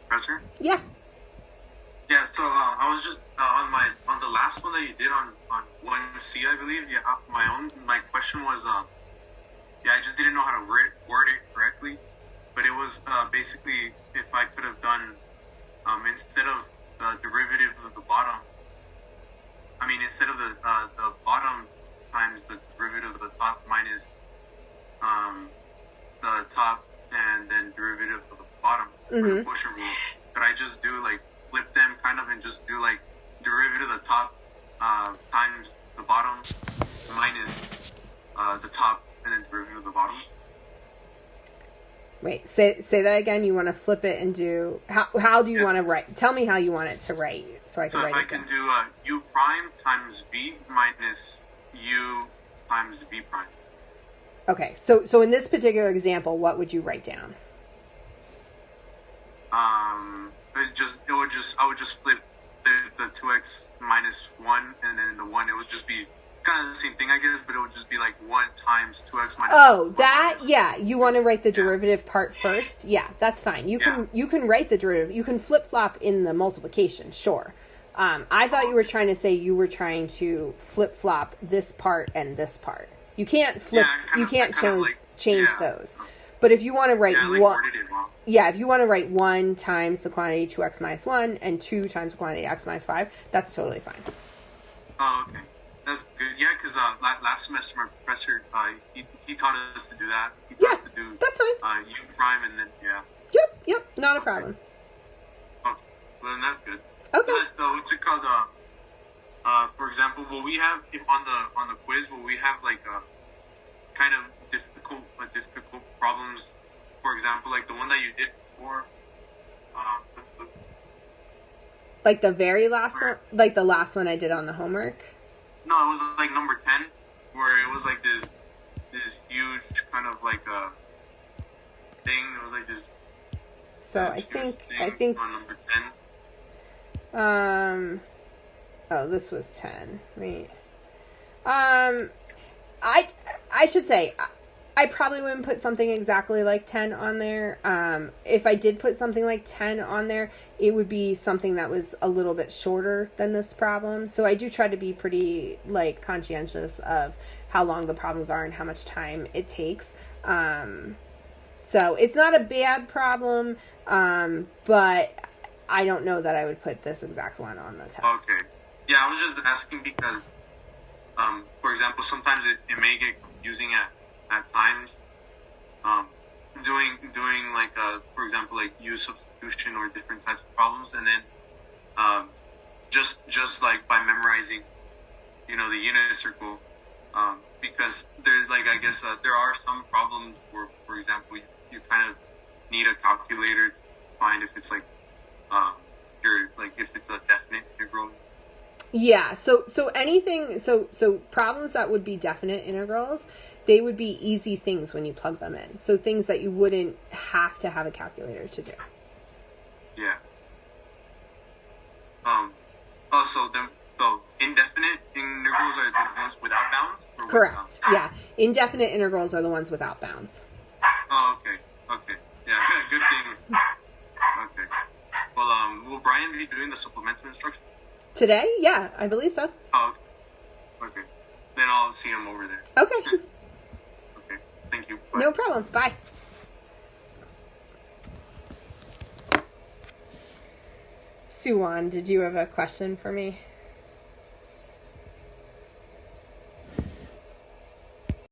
Professor? Yeah. Yeah, so I was just on the last one that you did on 1C, I believe. Yeah, my question was I just didn't know how to word it correctly, but it was basically if I could have done instead of the derivative of the bottom, instead of the bottom times the derivative of the top minus the top and then derivative of the bottom for the quotient rule. Could I just do flip them kind of and just do derivative of the top times the bottom minus the top and then derivative of the bottom? Wait, say that again. You want to flip it and do how do you want to write? Tell me how you want it to write so I can write it. So if I can do u prime times v minus u times v prime. Okay, so in this particular example, what would you write down? I would just flip the 2x minus 1 and then the 1. It would just be kind of the same thing, I guess, but it would just be 1 times 2x minus 1. Oh, that, yeah. You want to write the derivative part first? Yeah, that's fine. You can write the derivative. You can flip-flop in the multiplication, sure. I thought you were trying to say you were trying to flip-flop this part and this part. You can't flip, change those. But if you want to write if you want to write 1 times the quantity 2x minus 1 and 2 times the quantity x minus 5, that's totally fine. Oh, okay. That's good. Yeah, because last semester my professor, he taught us to do that. He taught us to do that's fine. U prime and then, Yep, not a problem. Okay, well then that's good. Okay. What's it called? For example, will we have, if on the quiz, will we have kind of difficult problems? For example, the one that you did before. Like the very last one, like the last one I did on the homework. No, it was number 10, where it was this huge kind of thing. It was this. So I think on number 10. Oh, this was 10, right? I should say, I probably wouldn't put something exactly like 10 on there. If I did put something like 10 on there, it would be something that was a little bit shorter than this problem. So I do try to be pretty conscientious of how long the problems are and how much time it takes. So it's not a bad problem, but I don't know that I would put this exact one on the test. Okay. Yeah, I was just asking because, for example, sometimes it may get confusing at times, doing for example, U substitution or different types of problems, and then just by memorizing, the unit circle, because there's I guess there are some problems where, for example, you kind of need a calculator to find if it's if it's a definite integral. Yeah, so anything, so problems that would be definite integrals, they would be easy things when you plug them in. So things that you wouldn't have to have a calculator to do. Yeah. So indefinite integrals are the ones without bounds? Correct. Yeah. Indefinite integrals are the ones without bounds. Oh, okay. Okay. Yeah, good thing. be doing the supplemental instruction? Today? Yeah, I believe so. Oh, okay. Then I'll see him over there. Okay. Okay. Thank you. Bye. No problem. Bye. Suwan, did you have a question for me?